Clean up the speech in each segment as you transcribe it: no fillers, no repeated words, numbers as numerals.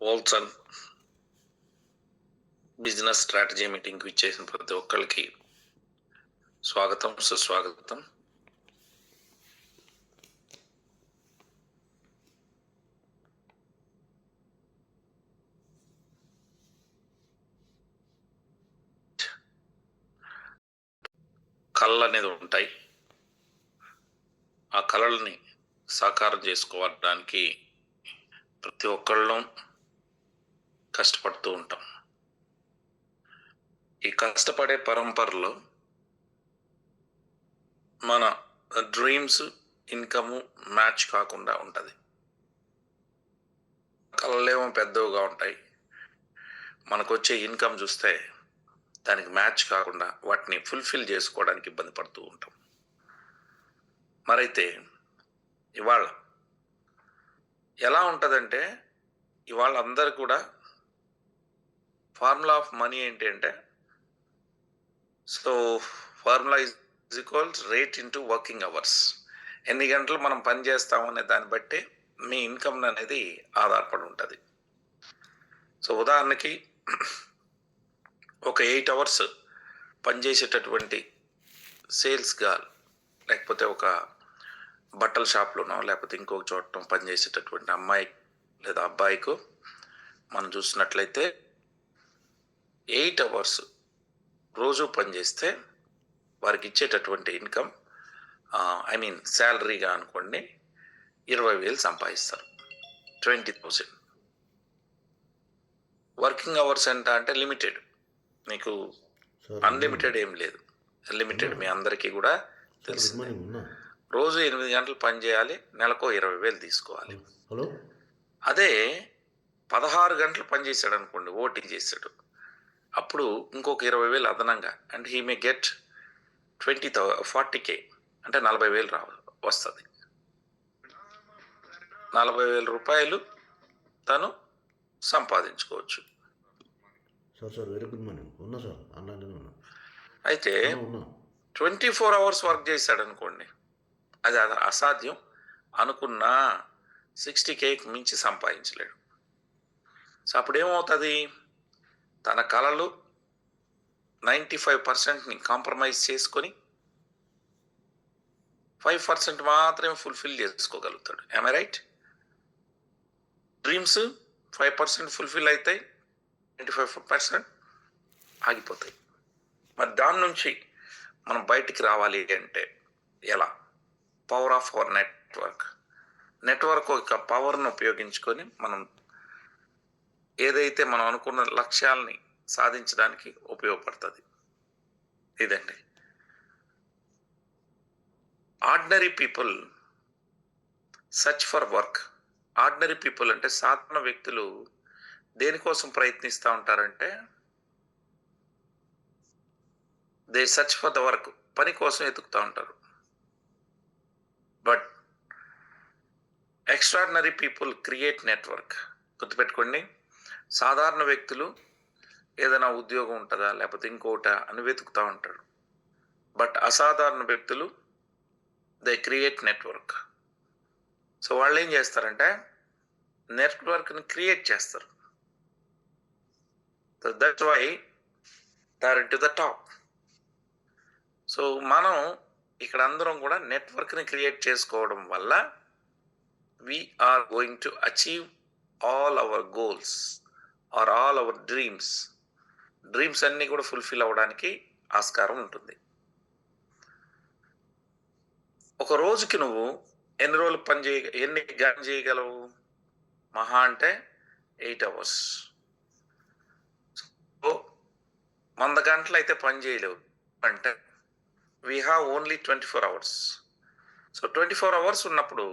హోల్సన్ business strategy మీటింగ్కి ఇచ్చేసిన ప్రతి ఒక్కరికి స్వాగతం, సుస్వాగతం. కళలు అనేది ఉంటాయి. ఆ కళల్ని సాకారం చేసుకోవడానికి ప్రతి ఒక్కళ్ళం కష్టపడుతూ ఉంటాం. ఈ కష్టపడే పరంపరలో మన డ్రీమ్స్, ఇన్కమ్ మ్యాచ్ కాకుండా ఉంటుంది. కళలేమో పెద్దవిగా ఉంటాయి, మనకు వచ్చే ఇన్కమ్ చూస్తే దానికి మ్యాచ్ కాకుండా వాటిని ఫుల్ఫిల్ చేసుకోవడానికి ఇబ్బంది పడుతూ ఉంటాం. మరైతే ఇవాళ ఎలా ఉంటుందంటే, ఇవాళ అందరు కూడా ఫార్ములా ఆఫ్ మనీ ఏంటి అంటే, so formula is equals rate into working hours. ఎన్ని గంటలు మనం పని చేస్తాము అనే దాన్ని బట్టి మీ ఇన్కమ్ అనేది ఆధారపడి ఉంటుంది. సో ఉదాహరణకి ఒక 8 అవర్స్ పనిచేసేటటువంటి సేల్స్ గర్ల్, లేకపోతే ఒక బట్టల షాప్లోనో లేకపోతే ఇంకొక చోట పనిచేసేటటువంటి అమ్మాయి లేదా అబ్బాయికు మనం చూసినట్లయితే 8 అవర్స్ రోజు పనిచేస్తే వారికి ఇచ్చేటటువంటి ఇన్కమ్ శాలరీగా అనుకోండి 20,000 సంపాదిస్తారు, 20,000. వర్కింగ్ అవర్స్ ఎంత అంటే లిమిటెడ్, మీకు అన్లిమిటెడ్ ఏం లేదు, లిమిటెడ్. మీ అందరికీ కూడా తెలిసిందే. రోజు 8 గంటలు పని చేయాలి, నెలకు 20,000 తీసుకోవాలి. అదే 16 గంటలు పని చేశాడు అనుకోండి, ఓటీ చేశాడు, అప్పుడు ఇంకొక 20,000 అదనంగా, and he may get 40K, అంటే 40,000 వస్తుంది. 40,000 రూపాయలు తను సంపాదించుకోవచ్చు. Very good morning. ఉన్నా సార్, ఆన్లైన్లోనే ఉన్నా. అయితే 24 అవర్స్ వర్క్ చేశాడు అనుకోండి, అది అసాధ్యం. అనుకున్న 60Kకి మించి సంపాదించలేడు. సో అప్పుడు ఏమవుతుంది, తన కళలు 95%ని కాంప్రమైజ్ చేసుకొని 5% మాత్రమే ఫుల్ఫిల్ చేసుకోగలుగుతాడు. I right? డ్రీమ్స్ 5% ఫుల్ఫిల్ అవుతాయి, 95% ఆగిపోతాయి. మరి దాని నుంచి మనం బయటికి రావాలి అంటే ఎలా? పవర్ ఆఫ్ అవర్ నెట్వర్క్ యొక్క పవర్ను ఉపయోగించుకొని మనం ఏదైతే మనం అనుకున్న లక్ష్యాలని సాధించడానికి ఉపయోగపడుతుంది. ఇదండి. Ordinary people search for work. Ordinary people అంటే సాధారణ వ్యక్తులు దేనికోసం ప్రయత్నిస్తూ ఉంటారంటే, they search for the work, పని కోసం ఎతుకుతూ ఉంటారు. But extraordinary people create network. గుర్తుపెట్టుకోండి, సాధారణ వ్యక్తులు ఏదైనా ఉద్యోగం ఉంటుందా లేకపోతే ఇంకోట అని వెతుకుతూ ఉంటారు. బట్ అసాధారణ వ్యక్తులు దే క్రియేట్ నెట్వర్క్. సో వాళ్ళు ఏం చేస్తారంటే నెట్వర్క్ని క్రియేట్ చేస్తారు. So that's why they are to the top. So మనం ఇక్కడ అందరం కూడా నెట్వర్క్ని క్రియేట్ చేసుకోవడం వల్ల we are going to achieve all our goals or all our dreams అన్నీ కూడా ఫుల్ఫిల్ అవ్వడానికి ఆస్కారం ఉంటుంది. ఒక రోజుకి నువ్వు ఎన్ని రోజులు ఎన్ని గంటలు చేయగలవు? మహా అంటే 8 అవర్స్. సో 100 గంటలు అయితే పని చేయలేవు అంటే we have only 24 hours. So 24 hours ఉన్నప్పుడు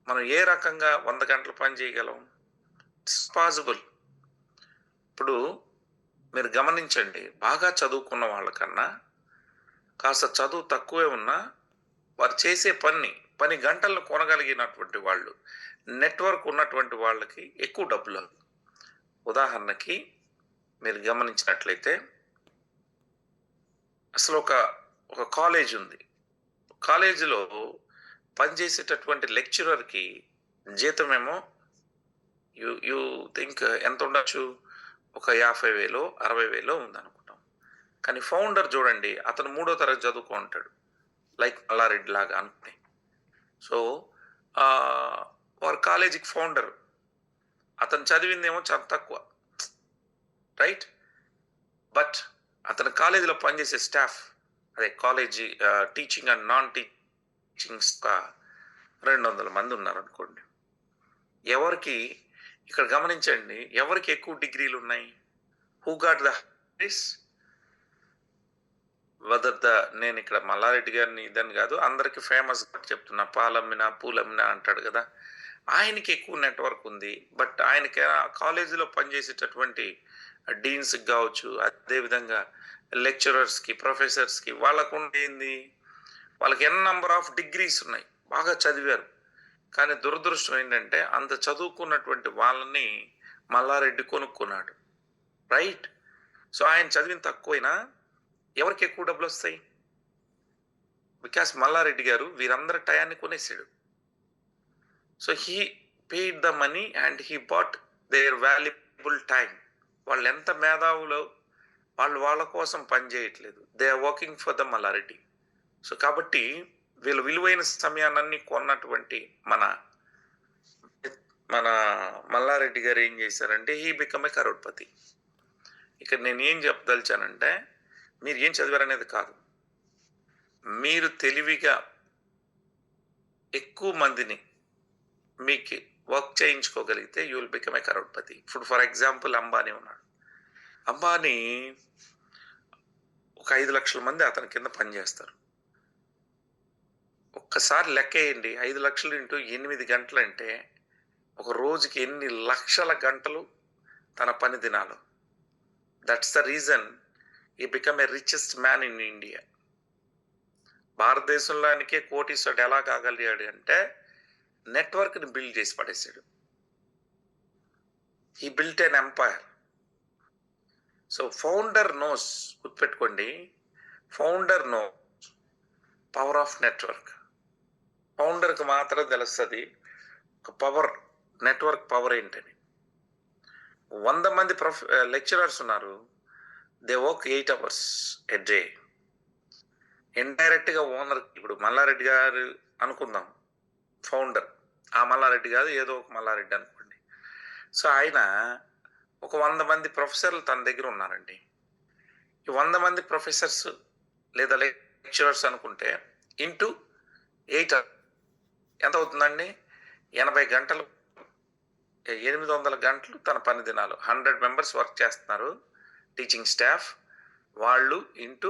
మనం ఏ రకంగా 100 గంటలు పని చేయగలం? It's possible. ఇప్పుడు మీరు గమనించండి, బాగా చదువుకున్న వాళ్ళకన్నా కాస్త చదువు తక్కువే ఉన్నా వారు చేసే పని గంటలను కొనగలిగినటువంటి వాళ్ళు, నెట్వర్క్ ఉన్నటువంటి వాళ్ళకి ఎక్కువ డబ్బులు. ఉదాహరణకి మీరు గమనించినట్లయితే, అసలు ఒక కాలేజ్ ఉంది, కాలేజీలో పనిచేసేటటువంటి లెక్చరర్కి జీతమేమో యూ థింక్ ఎంత ఉండొచ్చు? ఒక 50,000 60,000 ఉందనుకుంటాం. కానీ ఫౌండర్ చూడండి, అతను 3వ తరగతి చదువుకుంటాడు. లైక్ మల్లారెడ్డి లాగా అనుకుని. సో వారు కాలేజీకి ఫౌండర్. అతను చదివిందేమో చాలా తక్కువ, రైట్? బట్ అతని కాలేజీలో పనిచేసే స్టాఫ్, అదే college teaching and non teaching 200 మంది ఉన్నారనుకోండి. ఎవరికి, ఇక్కడ గమనించండి, ఎవరికి ఎక్కువ డిగ్రీలు ఉన్నాయి? Who got the highest? నేను ఇక్కడ మల్లారెడ్డి గారిని ఇదని కాదు, అందరికి ఫేమస్ చెప్తున్నా. పాలమ్మిన పూలమ్మిన అంటాడు కదా, ఆయనకి ఎక్కువ నెట్వర్క్ ఉంది. బట్ ఆయనకి కాలేజీలో పనిచేసేటటువంటి డీన్స్కి కావచ్చు, అదేవిధంగా లెక్చరర్స్కి, ప్రొఫెసర్స్కి, వాళ్ళకు ఉండేది, వాళ్ళకి నంబర్ ఆఫ్ డిగ్రీస్ ఉన్నాయి, బాగా చదివారు. కానీ దురదృష్టం ఏంటంటే అంత చదువుకున్నటువంటి వాళ్ళని మల్లారెడ్డి కొనుక్కున్నాడు, రైట్? సో ఆయన చదివిన తక్కువైనా ఎవరికి ఎక్కువ డబ్బులు వస్తాయి? బికాస్ మల్లారెడ్డి గారు వీరందరి టయాన్ని కొనేసాడు. So he paid the money and he bought their valuable time. వాళ్ళు ఎంత మేధావులో వాళ్ళ కోసం పని చేయట్లేదు, they are working for the Mallareddy. So కాబట్టి వీళ్ళు విలువైన సమయాన్ని కొన్నటువంటి మన మల్లారెడ్డి గారు ఏం చేశారంటే హీ బికమ్ ఏ కరోడ్పతి. ఇక్కడ నేను ఏం చెప్పదలిచానంటే, మీరు ఏం చదివారనేది కాదు, మీరు తెలివిగా ఎక్కువ మందిని మీకు వర్క్ చేయించుకోగలిగితే you will become a crorepati. ఇప్పుడు ఫర్ ఎగ్జాంపుల్ అంబానీ ఉన్నాడు. అంబానీ ఒక 5 లక్షల మంది అతని కింద పనిచేస్తారు. ఒక్కసారి లెక్క వేయండి, 5 లక్షలు ఇంటూ 8 గంటలు అంటే ఒక రోజుకి ఎన్ని లక్షల గంటలు తన పని దినాలు. That's the reason he become a richest man in India. భారతదేశంలోనికే కోటీశ్వరుడు ఎలా కాగలిగాడు అంటే నెట్వర్క్ని బిల్డ్ చేసి పడేశాడు. He built an empire. So founder knows, గుర్తుపెట్టుకోండి, founder knows power of network. ఫౌండర్కి మాత్రం తెలుస్తుంది ఒక పవర్, నెట్వర్క్ పవర్ ఏంటని. 100 మంది లెక్చరర్స్ ఉన్నారు, they work 8 hours a day. ఇండైరెక్ట్గా ఓనర్, ఇప్పుడు మల్లారెడ్డి గారు అనుకుందాం ఫౌండర్, ఆ మల్లారెడ్డి కాదు, ఏదో ఒక మల్లారెడ్డి అనుకోండి. సో ఆయన ఒక 100 మంది ప్రొఫెసర్లు తన దగ్గర ఉన్నారండి. ఈ 100 మంది ప్రొఫెసర్స్ లేదా లెక్చరర్స్ అనుకుంటే ఇంటూ 8 ఎంత అవుతుందండి? 80 గంటలు, 800 గంటలు తన పని దినాలు. 100 మెంబర్స్ వర్క్ చేస్తున్నారు టీచింగ్ స్టాఫ్, వాళ్ళు ఇంటూ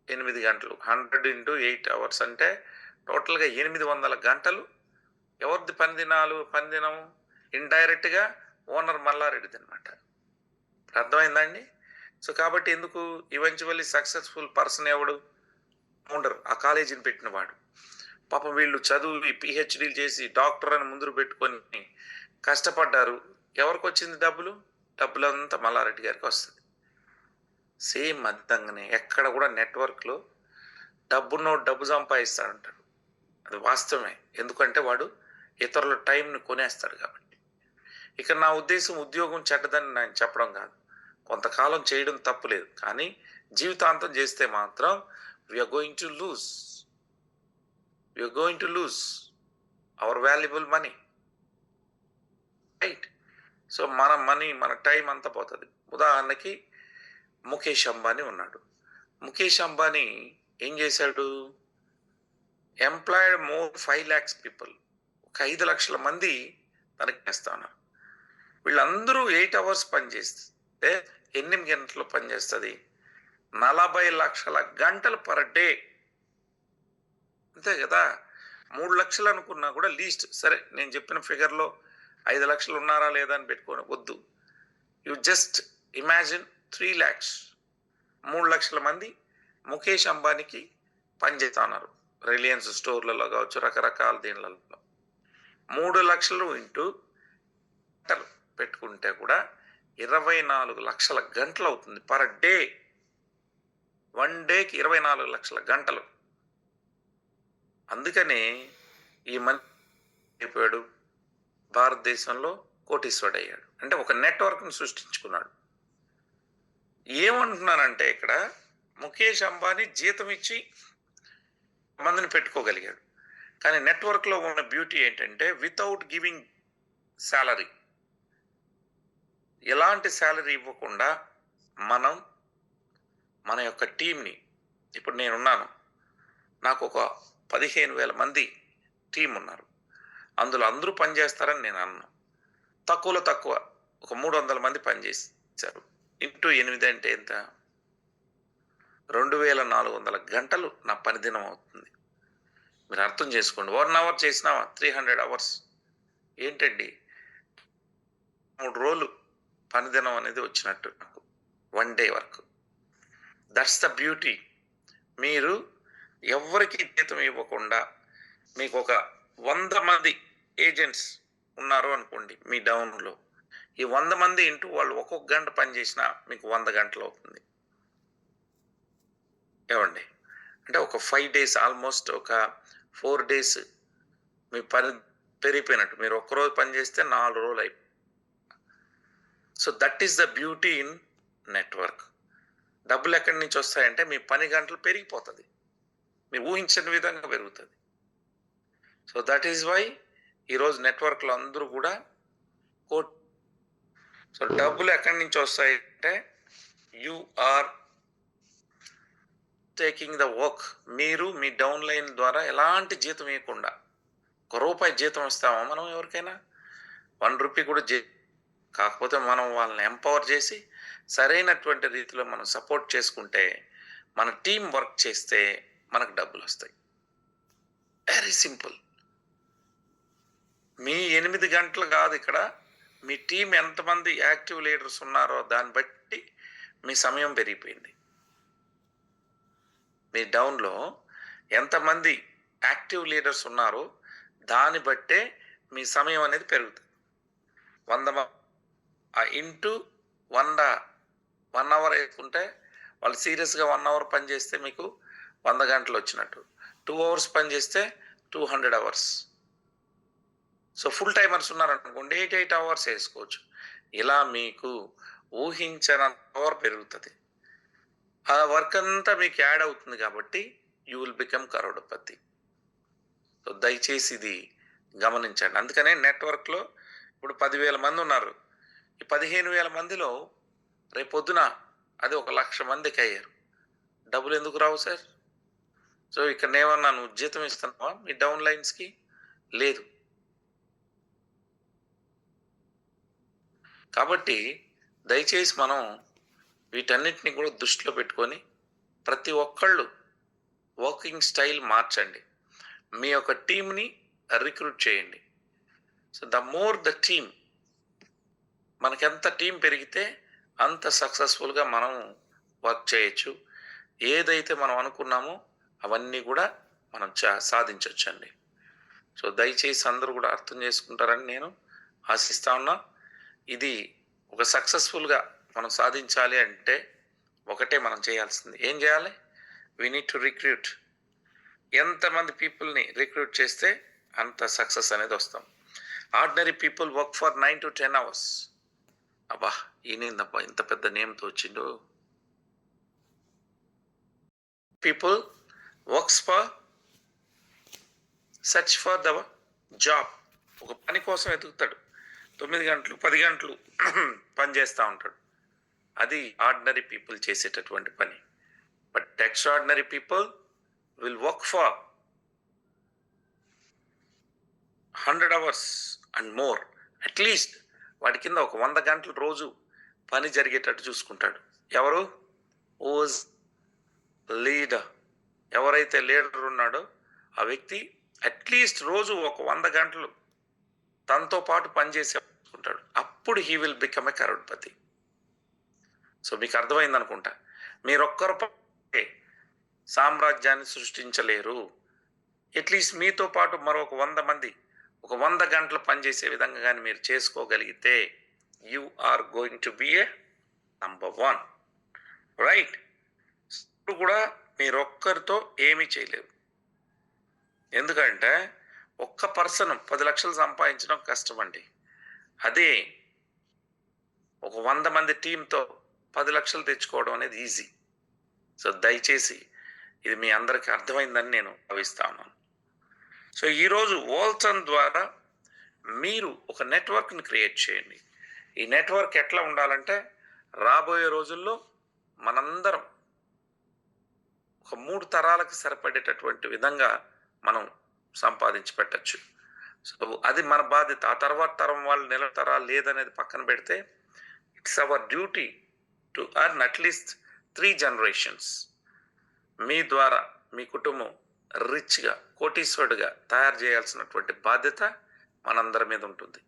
8 గంటలు, 100 ఇంటూ 8 hours అంటే టోటల్గా 800 గంటలు. ఎవరిది పని దినం? ఇండైరెక్ట్గా ఓనర్ మల్లారెడ్డిది అనమాట. అర్థమైందండి? సో కాబట్టి ఎందుకు ఈవెన్చువల్లీ సక్సెస్ఫుల్ పర్సన్ ఎవడు? ఫౌండర్, ఆ కాలేజీని పెట్టిన వాడు. పాపం వీళ్ళు చదువు పిహెచ్డీలు చేసి డాక్టర్ అని ముందు పెట్టుకొని కష్టపడ్డారు. ఎవరికి వచ్చింది డబ్బులు? డబ్బులంతా మల్లారెడ్డి గారికి వస్తుంది. సేమ్ అర్థంగానే ఎక్కడ కూడా నెట్వర్క్లో డబ్బున్నోడు డబ్బు సంపాదిస్తాడంటాడు, అది వాస్తవమే. ఎందుకంటే వాడు ఇతరుల టైంని కొనేస్తాడు కాబట్టి. ఇక్కడ నా ఉద్దేశం ఉద్యోగం చెడ్డదని నేను చెప్పడం కాదు, కొంతకాలం చేయడం తప్పులేదు. కానీ జీవితాంతం చేస్తే మాత్రం we are going to lose our valuable money, right? So మన మనీ, మన టైం అంతా పోతుంది. ఉదాహరణకి ముఖేష్ అంబానీ ఉన్నాడు. ముఖేష్ అంబానీ ఏం చేశాడు? ఎంప్లాయిడ్ మోర్ 5 lakhs పీపుల్, ఒక 5 లక్షల మంది తనకి చేస్తాను. వీళ్ళందరూ 8 hours పనిచేస్తే ఎన్ని గంటలు పనిచేస్తుంది? 40 లక్షల గంటలు పర్ డే. అంతే కదా? 3 లక్షలు అనుకున్నా కూడా లీస్ట్, సరే నేను చెప్పిన ఫిగర్లో 5 లక్షలు ఉన్నారా లేదా అని పెట్టుకోని వద్దు. యు జస్ట్ ఇమాజిన్ 3 lakhs, 3 లక్షల మంది ముఖేష్ అంబానీకి పనిచేస్తున్నారు. రిలయన్స్ స్టోర్లలో కావచ్చు, రకరకాల దీనిలలో. 3 లక్షలు ఇంటూ గంటలు పెట్టుకుంటే కూడా 24 లక్షల గంటలు అవుతుంది పర్ డే. 1 డేకి 24 లక్షల గంటలు. అందుకనే ఈ మనిషి అయిపోయాడు భారతదేశంలో కోటీశ్వరుడయ్యాడు. అంటే ఒక నెట్వర్క్‌ని సృష్టించుకున్నాడు. ఏమంటున్నానంటే ఇక్కడ ముఖేష్ అంబానీ జీతం ఇచ్చి మందిని పెట్టుకోగలిగాడు. కానీ నెట్వర్క్‌లో ఉన్న బ్యూటీ ఏంటంటే వితౌట్ గివింగ్ సాలరీ, ఎలాంటి సాలరీ ఇవ్వకుండా మనం మన యొక్క టీమ్‌ని, ఇప్పుడు నేనున్నాను. నాకు ఒక 15,000 మంది టీమ్ ఉన్నారు. అందులో అందరూ పనిచేస్తారని నేను అనను. తక్కువలో తక్కువ ఒక 300 మంది పనిచేశారు. ఇంటూ 8 అంటే ఎంత? 2400 గంటలు నా పని దినం అవుతుంది. మీరు అర్థం చేసుకోండి. 1 అవర్ చేసినా 300 అవర్స్. ఏంటండి 3 రోజులు పని దినం అనేది వచ్చినట్టు నాకు. 1 day work. That's the beauty. మీరు ఎవ్వరికి జీతం ఇవ్వకుండా మీకు ఒక 100 మంది ఏజెంట్స్ ఉన్నారు అనుకోండి మీ డౌన్లో. ఈ 100 మంది ఇంటూ వాళ్ళు ఒక్కొక్క గంట పని చేసినా మీకు 100 గంటలు అవుతుంది. ఏమండి? అంటే ఒక 5 డేస్, ఆల్మోస్ట్ ఒక 4 డేస్ మీ పని పెరిగిపోయినట్టు. మీరు ఒక్కరోజు పని చేస్తే 4 రోజులు అయిపోయి. So that is the beauty in network. డబ్బులు ఎక్కడి నుంచి వస్తాయంటే మీ పని గంటలు పెరిగిపోతుంది. మీరు ఊహించని విధంగా పెరుగుతుంది. సో దట్ ఈస్ వై ఈరోజు నెట్వర్క్లో అందరూ కూడా సో డబ్బులు ఎక్కడి నుంచి వస్తాయంటే you are taking the work. మీరు మీ డౌన్ లైన్ ద్వారా ఎలాంటి జీతం ఇవ్వకుండా, ₹1 జీతం ఇస్తామా మనం ఎవరికైనా? ₹1 కూడా కాకపోతే మనం వాళ్ళని ఎంపవర్ చేసి సరైనటువంటి రీతిలో మనం సపోర్ట్ చేసుకుంటే, మన టీం వర్క్ చేస్తే మనకు డబ్బులు వస్తాయి. Very simple. మీ 8 గంటలు కాదు ఇక్కడ, మీ టీం ఎంతమంది యాక్టివ్ లీడర్స్ ఉన్నారో దాన్ని బట్టి మీ సమయం పెరిగిపోయింది. మీ డౌన్లో ఎంతమంది యాక్టివ్ లీడర్స్ ఉన్నారో దాన్ని బట్టే మీ సమయం అనేది పెరుగుతుంది. 100 ఇంటూ 1 అవర్ వేసుకుంటే వాళ్ళు సీరియస్గా 1 అవర్ పని చేస్తే మీకు 100 గంటలు వచ్చినట్టు. 2 అవర్స్ పని చేస్తే 200 అవర్స్. సో ఫుల్ టైమర్స్ ఉన్నారనుకోండి 8 అవర్స్ వేసుకోవచ్చు. ఇలా మీకు ఊహించనంత పవర్ పెరుగుతుంది. ఆ వర్క్ అంతా మీకు యాడ్ అవుతుంది కాబట్టి you will become Crorepati. So దయచేసి ఇది గమనించండి. అందుకనే నెట్వర్క్లో ఇప్పుడు 10,000 మంది ఉన్నారు. ఈ 15,000 మందిలో రేపొద్దున అది 1,00,000 మందికి అయ్యారు. డబ్బులు ఎందుకు రావు సార్? సో ఇక్కడ ఏమన్నా నువ్వు జీతం ఇస్తున్నావా మీ డౌన్ లైన్స్కి? లేదు. కాబట్టి దయచేసి మనం వీటన్నిటిని కూడా దృష్టిలో పెట్టుకొని ప్రతి ఒక్కళ్ళు వర్కింగ్ స్టైల్ మార్చండి. మీ యొక్క టీంని రిక్రూట్ చేయండి. So the more the team, మనకెంత టీం పెరిగితే అంత సక్సెస్ఫుల్గా మనం వర్క్ చేయొచ్చు. ఏదైతే మనం అనుకున్నామో అవన్నీ కూడా మనం సాధించవచ్చండి. సో దయచేసి అందరూ కూడా అర్థం చేసుకుంటారని నేను ఆశిస్తా ఉన్నా. ఇది ఒక సక్సెస్ఫుల్గా మనం సాధించాలి అంటే ఒకటే మనం చేయాల్సింది. ఏం చేయాలి? We need to recruit. ఎంతమంది పీపుల్ని రిక్రూట్ చేస్తే అంత సక్సెస్ అనేది వస్తాం. Ordinary people work for 9 to 10 hours. అబ్బా, ఈయనేందబ్బా ఇంత పెద్ద నేమ్తో వచ్చిండు. People works for search for the job. ఒక పని కోసం వెతుకుతాడు. 9 గంటలు 10 గంటలు పని చేస్తూ ఉంటాడు. అది ఆర్డినరీ పీపుల్ చేసేటటువంటి పని. But extraordinary people will work for 100 hours and more. At least వాడి కింద ఒక 100 గంటలు రోజు పని జరిగేటట్టు చూసుకుంటాడు. ఎవరు? ఓజ్ లీడర్. ఎవరైతే లీడర్ ఉన్నాడో ఆ వ్యక్తి అట్లీస్ట్ రోజు ఒక 100 గంటలు తనతో పాటు పనిచేసేసుకుంటాడు. అప్పుడు he will become a crorepati. So మీకు అర్థమైంది అనుకుంటా. మీరొక్కరు సామ్రాజ్యాన్ని సృష్టించలేరు. అట్లీస్ట్ మీతో పాటు మరొక 100 మంది ఒక 100 గంటలు పనిచేసే విధంగా కానీ మీరు చేసుకోగలిగితే you are going to be a number 1. Right? ఇప్పుడు కూడా మీరొక్కరితో ఏమీ చేయలేరు. ఎందుకంటే ఒక్క పర్సన్ 10 లక్షలు సంపాదించడం కష్టం అండి. అదే ఒక 100 మంది టీంతో 10 లక్షలు తెచ్చుకోవడం అనేది ఈజీ. సో దయచేసి ఇది మీ అందరికీ అర్థమైందని నేను భావిస్తా ఉన్నాను. సో ఈరోజు వోల్సన్ ద్వారా మీరు ఒక నెట్వర్క్ని క్రియేట్ చేయండి. ఈ నెట్వర్క్ ఎట్లా ఉండాలంటే రాబోయే రోజుల్లో మనందరం ఒక 3 తరాలకు సరిపడేటటువంటి విధంగా మనం సంపాదించి పెట్టచ్చు. సో అది మన బాధ్యత. ఆ తర్వాత తరం వాళ్ళు నిలబడతారా లేదనేది పక్కన పెడితే it's our duty to earn at least 3 generations. మీ ద్వారా మీ కుటుంబం రిచ్గా కోటీశ్వరుడిగా తయారు చేయాల్సినటువంటి బాధ్యత మనందరి మీద ఉంటుంది.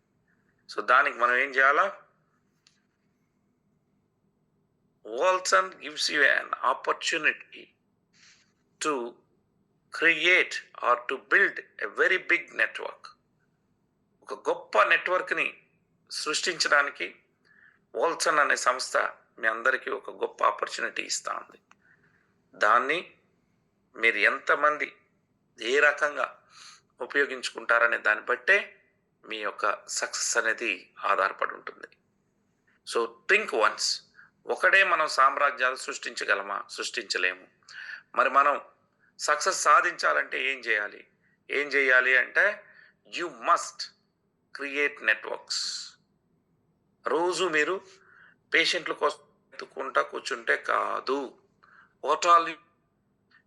సో దానికి మనం ఏం చేయాలా? Wolson gives you an opportunity to create or to build a very big network. ఒక గొప్ప నెట్వర్క్ని సృష్టించడానికి వోల్సన్ అనే సంస్థ మీ అందరికీ ఒక గొప్ప ఆపర్చునిటీ ఇస్తూ ఉంది. దాన్ని మీరు ఎంతమంది ఏ రకంగా ఉపయోగించుకుంటారనే దాన్ని బట్టే మీ యొక్క సక్సెస్ అనేది ఆధారపడి ఉంటుంది. So think once. ఒకడే మనం సామ్రాజ్యాలు సృష్టించగలమా? సృష్టించలేము. మరి మనం సక్సెస్ సాధించాలంటే ఏం చేయాలి అంటే యు మస్ట్ క్రియేట్ నెట్వర్క్స్. రోజు మీరు పేషెంట్ల కోసం ఎత్తుకుంటా కూర్చుంటే కాదు. What all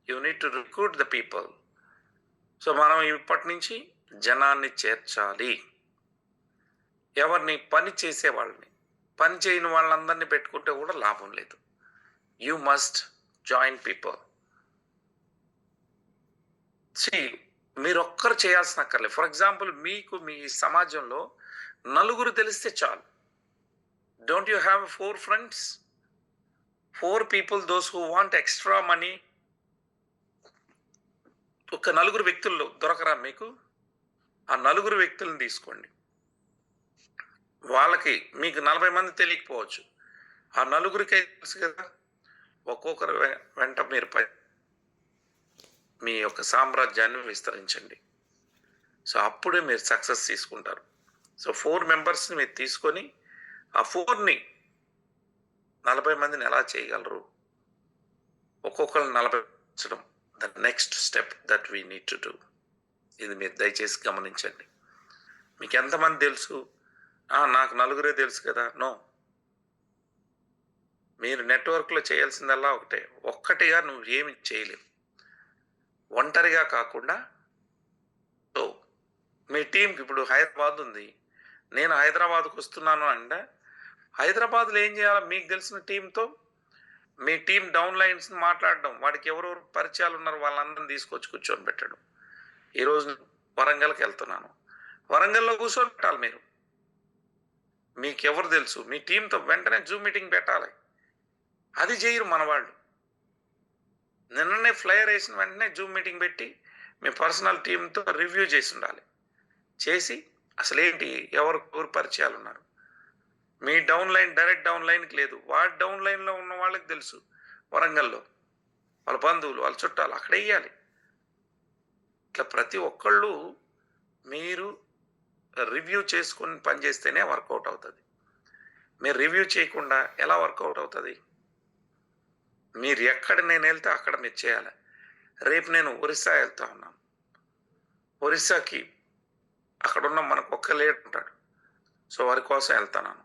you need to recruit the people. So మనం ఇప్పటి నుంచి జనాన్ని చేర్చాలి. ఎవరిని? పని చేసే వాళ్ళని. పని చేయని వాళ్ళందరినీ పెట్టుకుంటే కూడా లాభం లేదు. You must join people. మీరు ఒక్కరు చేయాల్సిన అక్కర్లేదు. ఫర్ ఎగ్జాంపుల్, మీకు మీ సమాజంలో నలుగురు తెలిస్తే చాలు. Don't you have 4 friends? 4 people, those who want extra money. ఒక నలుగురు వ్యక్తుల్లో దొరకరా మీకు? ఆ నలుగురు వ్యక్తులను తీసుకోండి. వాళ్ళకి మీకు 40 మంది తెలియకపోవచ్చు. ఆ నలుగురికి తెలుసు కదా. ఒక్కొక్కరు వెంట మీరు మీ యొక్క సామ్రాజ్యాన్ని విస్తరించండి. సో అప్పుడే మీరు సక్సెస్ తీసుకుంటారు. సో 4 మెంబర్స్ని మీరు తీసుకొని ఆ 4ని 40 మందిని ఎలా చేయగలరు? ఒక్కొక్కరిని 40 ఉంచడం the next step that we need to do. ఇది మీరు దయచేసి గమనించండి. మీకు ఎంతమంది తెలుసు? నాకు నలుగురే తెలుసు కదా. నో. మీరు నెట్వర్క్లో చేయాల్సిందల్లా ఒకటే. ఒక్కటిగా నువ్వు ఏమి చేయలేవు. ఒంటరిగా కాకుండా మీ టీంకి ఇప్పుడు హైదరాబాద్ ఉంది. నేను హైదరాబాద్కు వస్తున్నాను అంటే హైదరాబాద్లో ఏం చేయాలి? మీకు తెలిసిన టీంతో మీ టీం డౌన్ లైన్స్ మాట్లాడడం, వాడికి ఎవరెవరు పరిచయాలు ఉన్నారు వాళ్ళందరినీ తీసుకొచ్చి కూర్చొని పెట్టడం. ఈరోజు వరంగల్కి వెళ్తున్నాను, వరంగల్లో కూర్చొని పెట్టాలి. మీరు మీకు ఎవరు తెలుసు మీ టీంతో వెంటనే జూమ్ మీటింగ్ పెట్టాలి. అది చేయరు మన వాళ్ళు. నిన్ననే ఫ్లైయర్ వేసిన వెంటనే జూమ్ మీటింగ్ పెట్టి మీ పర్సనల్ టీంతో రివ్యూ చేసి ఉండాలి. చేసి అసలు ఏంటి, ఎవరు పరిచయాలు ఉన్నారు. మీ డౌన్ లైన్ డైరెక్ట్ డౌన్ లైన్కి లేదు, వాడి డౌన్ లైన్లో ఉన్న వాళ్ళకి తెలుసు. వరంగల్లో వాళ్ళ బంధువులు, వాళ్ళ చుట్టాలు అక్కడ వేయాలి. ఇట్లా ప్రతి ఒక్కళ్ళు మీరు రివ్యూ చేసుకుని పనిచేస్తేనే వర్కౌట్ అవుతుంది. మీరు రివ్యూ చేయకుండా ఎలా వర్కౌట్ అవుతుంది? మీరు ఎక్కడ నేను వెళ్తే అక్కడ మీరు చేయాలి. రేపు నేను ఒరిస్సా వెళ్తా ఉన్నాను. ఒరిస్సాకి అక్కడున్న మనకు ఒక్క లీడర్ ఉంటాడు. సో వారి కోసం వెళ్తున్నాను.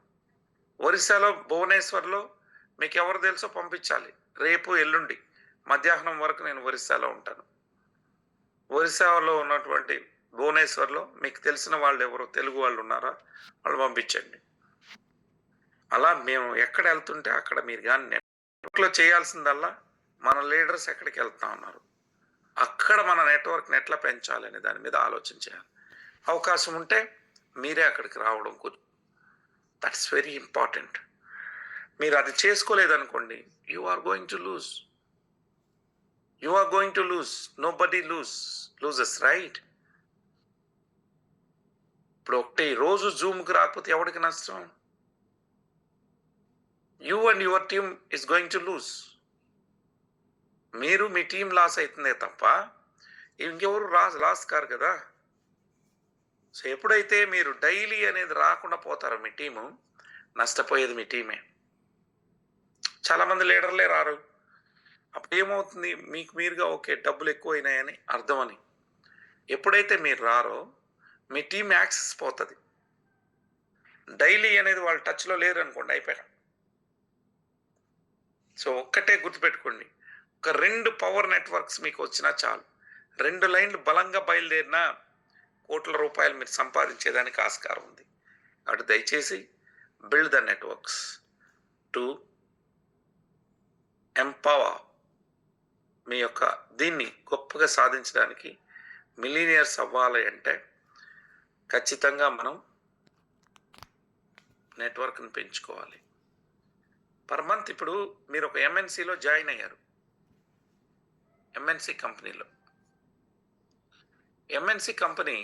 ఒరిస్సాలో భువనేశ్వర్లో మీకు ఎవరు తెలుసో పంపించాలి. రేపు ఎల్లుండి మధ్యాహ్నం వరకు నేను ఒరిస్సాలో ఉంటాను. ఒరిస్సాలో ఉన్నటువంటి భువనేశ్వర్లో మీకు తెలిసిన వాళ్ళు ఎవరు తెలుగు వాళ్ళు ఉన్నారా, వాళ్ళు పంపించండి. అలా మేము ఎక్కడ వెళ్తుంటే అక్కడ మీరు కానీ నెట్వర్క్లో చేయాల్సిందల్లా మన లీడర్స్ ఎక్కడికి వెళ్తా ఉన్నారు, అక్కడ మన నెట్వర్క్ని ఎట్లా పెంచాలి అనే దాని మీద ఆలోచన చేయాలి. అవకాశం ఉంటే మీరే అక్కడికి రావడం దట్స్ వెరీ ఇంపార్టెంట్. మీరు అది చేసుకోలేదనుకోండి, you are going to lose. Nobody loses, right? ఇప్పుడు ఒకటి రోజు జూమ్కి రాకపోతే ఎవరికి నష్టం? You and your team is going to lose. మీరు మీ టీం లాస్ అవుతుందే తప్ప ఇంకెవరు లాస్ కారు కదా. సో ఎప్పుడైతే మీరు డైలీ అనేది రాకుండా పోతారో మీ టీము, నష్టపోయేది మీ టీమే. చాలామంది లీడర్లే రారు. అప్పుడు ఏమవుతుంది, మీకు మీరుగా ఓకే డబ్బులు ఎక్కువైనాయని అర్థమని. ఎప్పుడైతే మీరు రారో మీ టీం యాక్సెస్ పోతుంది. డైలీ అనేది వాళ్ళు టచ్లో లేరు అనుకోండి, అయిపోయారు. సో ఒక్కటే గుర్తుపెట్టుకోండి, ఒక 2 పవర్ నెట్వర్క్స్ మీకు వచ్చినా చాలు. 2 లైన్లు బలంగా బయలుదేరినా కోట్ల రూపాయలు మీరు సంపాదించేదానికి ఆస్కారం ఉంది. అటు దయచేసి build the networks to empower. మీ యొక్క దీన్ని గొప్పగా సాధించడానికి మిలీనియర్స్ అవ్వాలి అంటే ఖచ్చితంగా మనం నెట్వర్క్ని పెంచుకోవాలి. పర్ మంత్ ఇప్పుడు మీరు ఒక ఎంఎన్సీలో జాయిన్ అయ్యారు, ఎంఎన్సీ కంపెనీలో. ఎంఎన్సీ కంపెనీ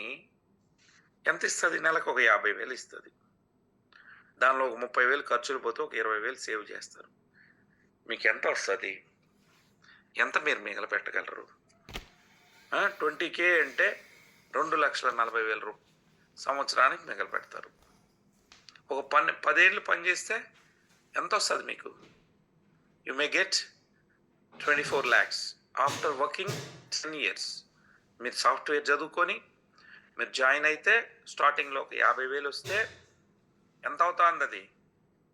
ఎంత ఇస్తుంది? నెలకు ఒక 50,000 ఇస్తుంది. దానిలో ఒక 30,000 ఖర్చులు పోతే ఒక 20,000 సేవ్ చేస్తారు. మీకు ఎంత వస్తుంది? ఎంత మీరు మిగలపెట్టగలరు? 20K అంటే 2,40,000 రూపాయలు సంవత్సరానికి మిగలపెడతారు. ఒక 10 ఏళ్ళు పనిచేస్తే ఎంత వస్తుంది మీకు? You may get 24 lakhs after working 10 years. మీరు సాఫ్ట్వేర్ చదువుకొని మీరు జాయిన్ అయితే స్టార్టింగ్లో ఒక 50,000 వస్తే ఎంత అవుతుంది? అది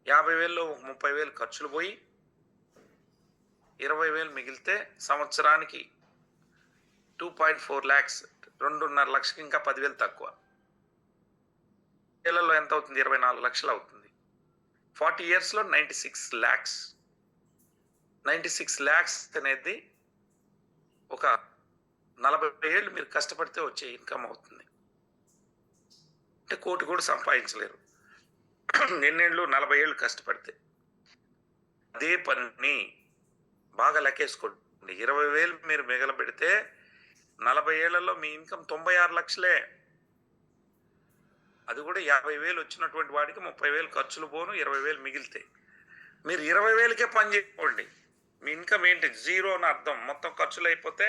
50,000లో 30,000 ఖర్చులు పోయి 20,000 మిగిలితే సంవత్సరానికి 2.4 lakhs, 2.5 లక్షలకి ఇంకా 10,000 తక్కువ. ఏళ్లలో ఎంత అవుతుంది? 24 లక్షలు అవుతుంది. 40 yearsలో 96 lakhs. 96 lakhs అనేది ఒక 40 ఏళ్ళు మీరు కష్టపడితే వచ్చే ఇన్కమ్ అవుతుంది. అంటే కోటి కూడా సంపాదించలేరు ఎన్నేళ్ళు? 40 ఏళ్ళు కష్టపడితే. అదే పనిని బాగా లెక్కేసుకోండి. 20,000 మీరు మిగలబెడితే 40 ఏళ్లలో మీ ఇన్కమ్ 96 లక్షలే. అది కూడా 50,000 వచ్చినటువంటి వాడికి 30,000 ఖర్చులు పోను, 20,000 మిగిలితే. మీరు 20,000కే పని చేసుకోండి, మీ ఇన్కమ్ ఏంటి? జీరో అని అర్థం. మొత్తం ఖర్చులు అయిపోతే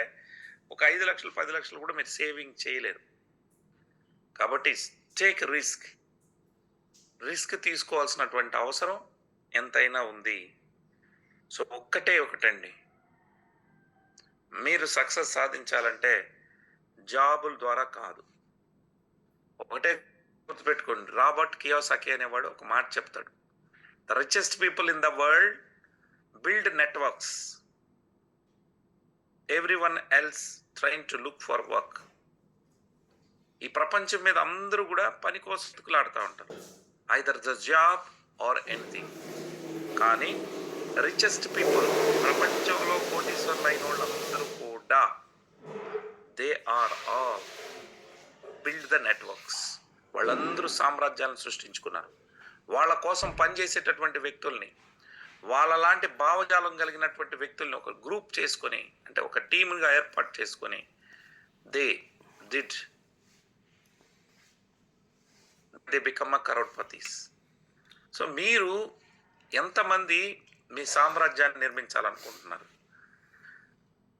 ఒక 5 లక్షలు 10 లక్షలు కూడా మీరు సేవింగ్ చేయలేరు. కాబట్టి టేక్ రిస్క్ తీసుకోవాల్సినటువంటి అవసరం ఎంతైనా ఉంది. సో ఒకటండి, మీరు సక్సెస్ సాధించాలంటే జాబుల ద్వారా కాదు. ఒకటే గుర్తుపెట్టుకోండి, రాబర్ట్ కియోసాకి అనేవాడు ఒక మాట చెప్తాడు, the richest people in the world build networks, everyone else train to look for work. ఈ ప్రపంచం మీద అందరూ కూడా పని కోసం వెతుకులాడుతూ ఉంటారు, either the job or anything. కానీ రిచెస్ట్ పీపుల్, ప్రపంచంలో కోటీశ్వర్లు అయిన వాళ్ళందరూ కూడా they are all build the networks. వాళ్ళందరూ సామ్రాజ్యాలను సృష్టించుకున్నారు. వాళ్ళ కోసం పనిచేసేటటువంటి వ్యక్తుల్ని, వాళ్ళలాంటి భావజాలం కలిగినటువంటి వ్యక్తుల్ని ఒక గ్రూప్ చేసుకొని, అంటే ఒక టీమ్గా ఏర్పాటు చేసుకొని దే బికమ్ అ కరోడ్పతీస్. సో మీరు ఎంతమంది మీ సామ్రాజ్యాన్ని నిర్మించాలనుకుంటున్నారు?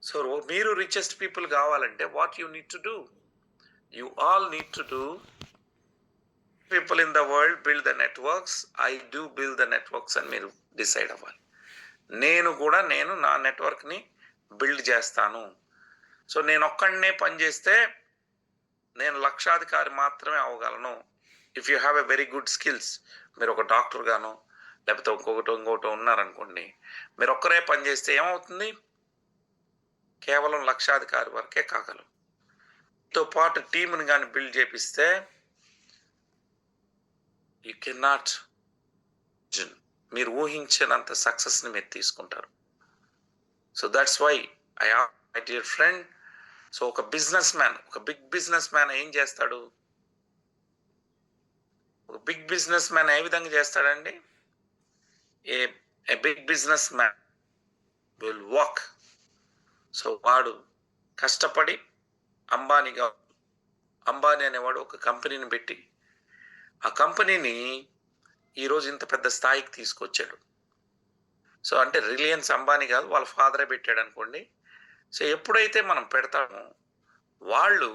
సో మీరు రిచెస్ట్ పీపుల్ కావాలంటే what you need to do? You all need to do. People in the world build the networks, I do build the networks అని మీరు డిసైడ్ అవ్వాలి. నేను నా నెట్వర్క్ని బిల్డ్ చేస్తాను. సో నేను ఒక్కడనే పనిచేస్తే నేను లక్షాధికారి మాత్రమే అవ్వగలను. If you have a very good skills, మీరు ఒక డాక్టర్ గాను లేకపోతే ఇంకోటి ఉన్నారనుకోండి, మీరు ఒక్కరే పనిచేస్తే ఏమవుతుంది? కేవలం లక్షాధికారి వరకే కాగలరు. తో పాటు టీంని కానీ బిల్డ్ చేపిస్తే యూ కెన్ నాట్, మీరు ఊహించినంత సక్సెస్ని మీరు తీసుకుంటారు. So that's why my dear friend, so ఒక బిగ్ బిజినెస్ మ్యాన్ ఏం చేస్తాడు? ఒక బిగ్ బిజినెస్ మ్యాన్ ఏ విధంగా చేస్తాడండి? A big businessman will work. So వాడు కష్టపడి అంబానీ అనేవాడు ఒక కంపెనీని పెట్టి ఆ కంపెనీని ఈరోజు ఇంత పెద్ద స్థాయికి తీసుకొచ్చాడు. సో అంటే రిలయన్స్ అంబానీ కాదు, వాళ్ళ ఫాదరే పెట్టాడు అనుకోండి. సో ఎప్పుడైతే మనం పెడతామో వాళ్ళు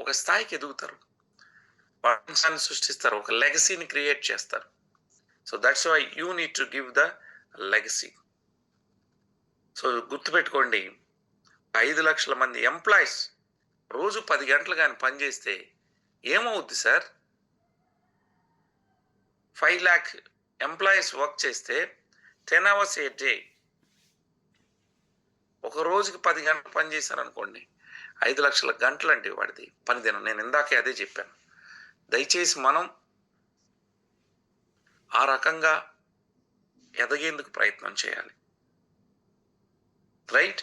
ఒక స్థాయికి ఎదుగుతారు. ప్రపంచాన్ని సృష్టిస్తారు, ఒక లెగసీని క్రియేట్ చేస్తారు. So that's why you need to give the legacy. So గుర్తుపెట్టుకోండి, 5,00,000 మంది ఎంప్లాయీస్ రోజు 10 గంటలు కానీ పనిచేస్తే ఏమవుద్ది సార్? 5 lakh ఎంప్లాయీస్ వర్క్ చేస్తే 10 hours ఏ డే, ఒక రోజుకి 10 గంటలు పని చేశారనుకోండి, 5,00,000 గంటలు అంటే వాడిది పనిదినం. నేను ఇందాకే అదే చెప్పాను. దయచేసి మనం ఆ రకంగా ఎదగేందుకు ప్రయత్నం చేయాలి. రైట్?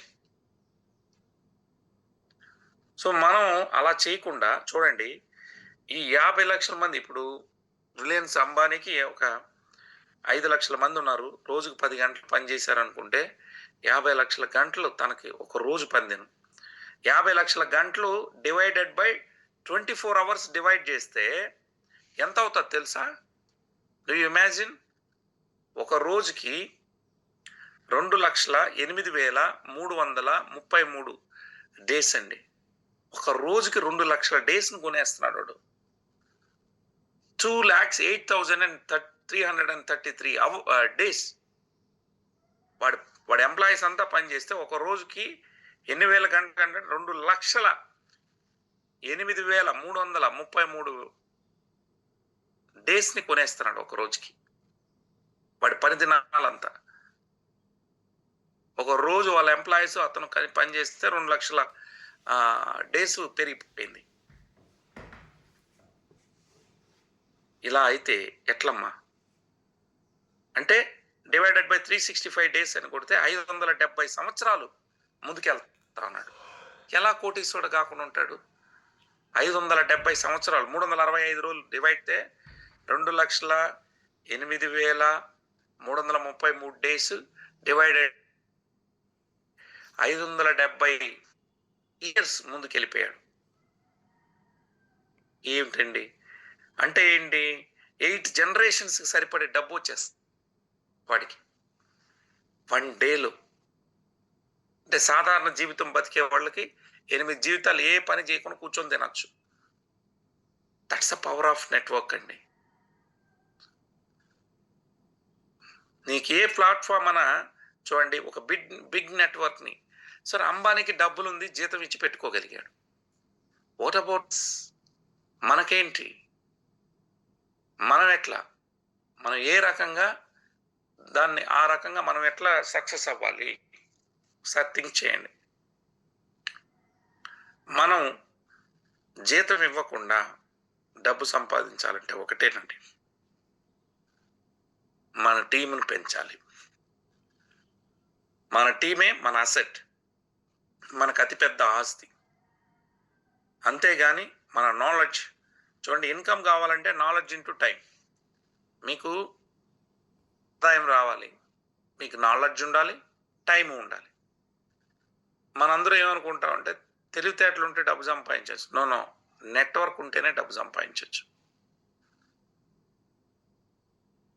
సో మనం అలా చేయకుండా చూడండి, ఈ 50,00,000 మంది, ఇప్పుడు రిలయన్స్ అంబానీకి ఒక 5,00,000 మంది ఉన్నారు, రోజుకు 10 గంటలు పని చేశారనుకుంటే 50,00,000 గంటలు తనకి ఒక రోజు పనిదినం. 50,00,000 గంటలు డివైడెడ్ బై 24 hours డివైడ్ చేస్తే ఎంత అవుతుంది తెలుసా? Do you imagine? ఒక రోజుకి 2,08,333 డేస్ అండి. ఒక రోజుకి 2,00,000 డేస్ని కొనేస్తున్నాడు వాడు. 2,08,333 డేస్ వాడి ఎంప్లాయీస్ అంతా పనిచేస్తే ఒక రోజుకి ఎన్ని వేల గంటలు అంటే 2,08,333 డేస్ని కొనేస్తున్నాడు ఒక రోజుకి. వాడి పని దినాలంతా ఒక రోజు వాళ్ళ ఎంప్లాయీస్ అతను పనిచేస్తే 2,00,000 డేస్ పెరిగిపోయింది. ఇలా అయితే ఎట్లమ్మా? అంటే డివైడెడ్ బై 365 డేస్ అని కొడితే 570 సంవత్సరాలు ముందుకెళ్తా ఉన్నాడు. ఎలా కోటీశ్వరుడు కాకుండా ఉంటాడు? 570 సంవత్సరాలు, 365 రోజులు డివైడ్ 2,08,333 డేస్ డివైడెడ్ 570 ఇయర్స్ ముందుకెళ్ళిపోయాడు. ఏమిటండి అంటే ఏంటి? 8 generations సరిపడే డబ్బు వచ్చేస్తుంది వాడికి 1 డేలో. అంటే సాధారణ జీవితం బతికే వాళ్ళకి 8 జీవితాలు ఏ పని చేయకుండా కూర్చొని తినచ్చు. That's the power of network అండి. నీకు ఏ ప్లాట్ఫామ్ అనా చూడండి, ఒక బిగ్ నెట్వర్క్ని, సరే అంబానీకి డబ్బులు ఉంది, జీతం ఇచ్చి పెట్టుకోగలిగాడు. వాట్ అబౌట్ మనకేంటి? మనం ఎట్లా, మనం ఏ రకంగా దాన్ని, ఆ రకంగా మనం ఎట్లా సక్సెస్ అవ్వాలి? ఒకసారి థింక్ చేయండి. మనం జీతం ఇవ్వకుండా డబ్బు సంపాదించాలంటే ఒకటేనండి, మన టీంను పెంచాలి. మన టీమే మన అసెట్, మనకు అతిపెద్ద ఆస్తి. అంతేగాని మన నాలెడ్జ్, చూడండి, ఇన్కమ్ కావాలంటే నాలెడ్జ్ ఇంటూ టైం. మీకు ఆదాయం రావాలి, మీకు నాలెడ్జ్ ఉండాలి, టైం ఉండాలి. మనందరూ ఏమనుకుంటామంటే తెలివితేటలు ఉంటే డబ్బు సంపాదించవచ్చు. నో, నెట్వర్క్ ఉంటేనే డబ్బు సంపాదించవచ్చు.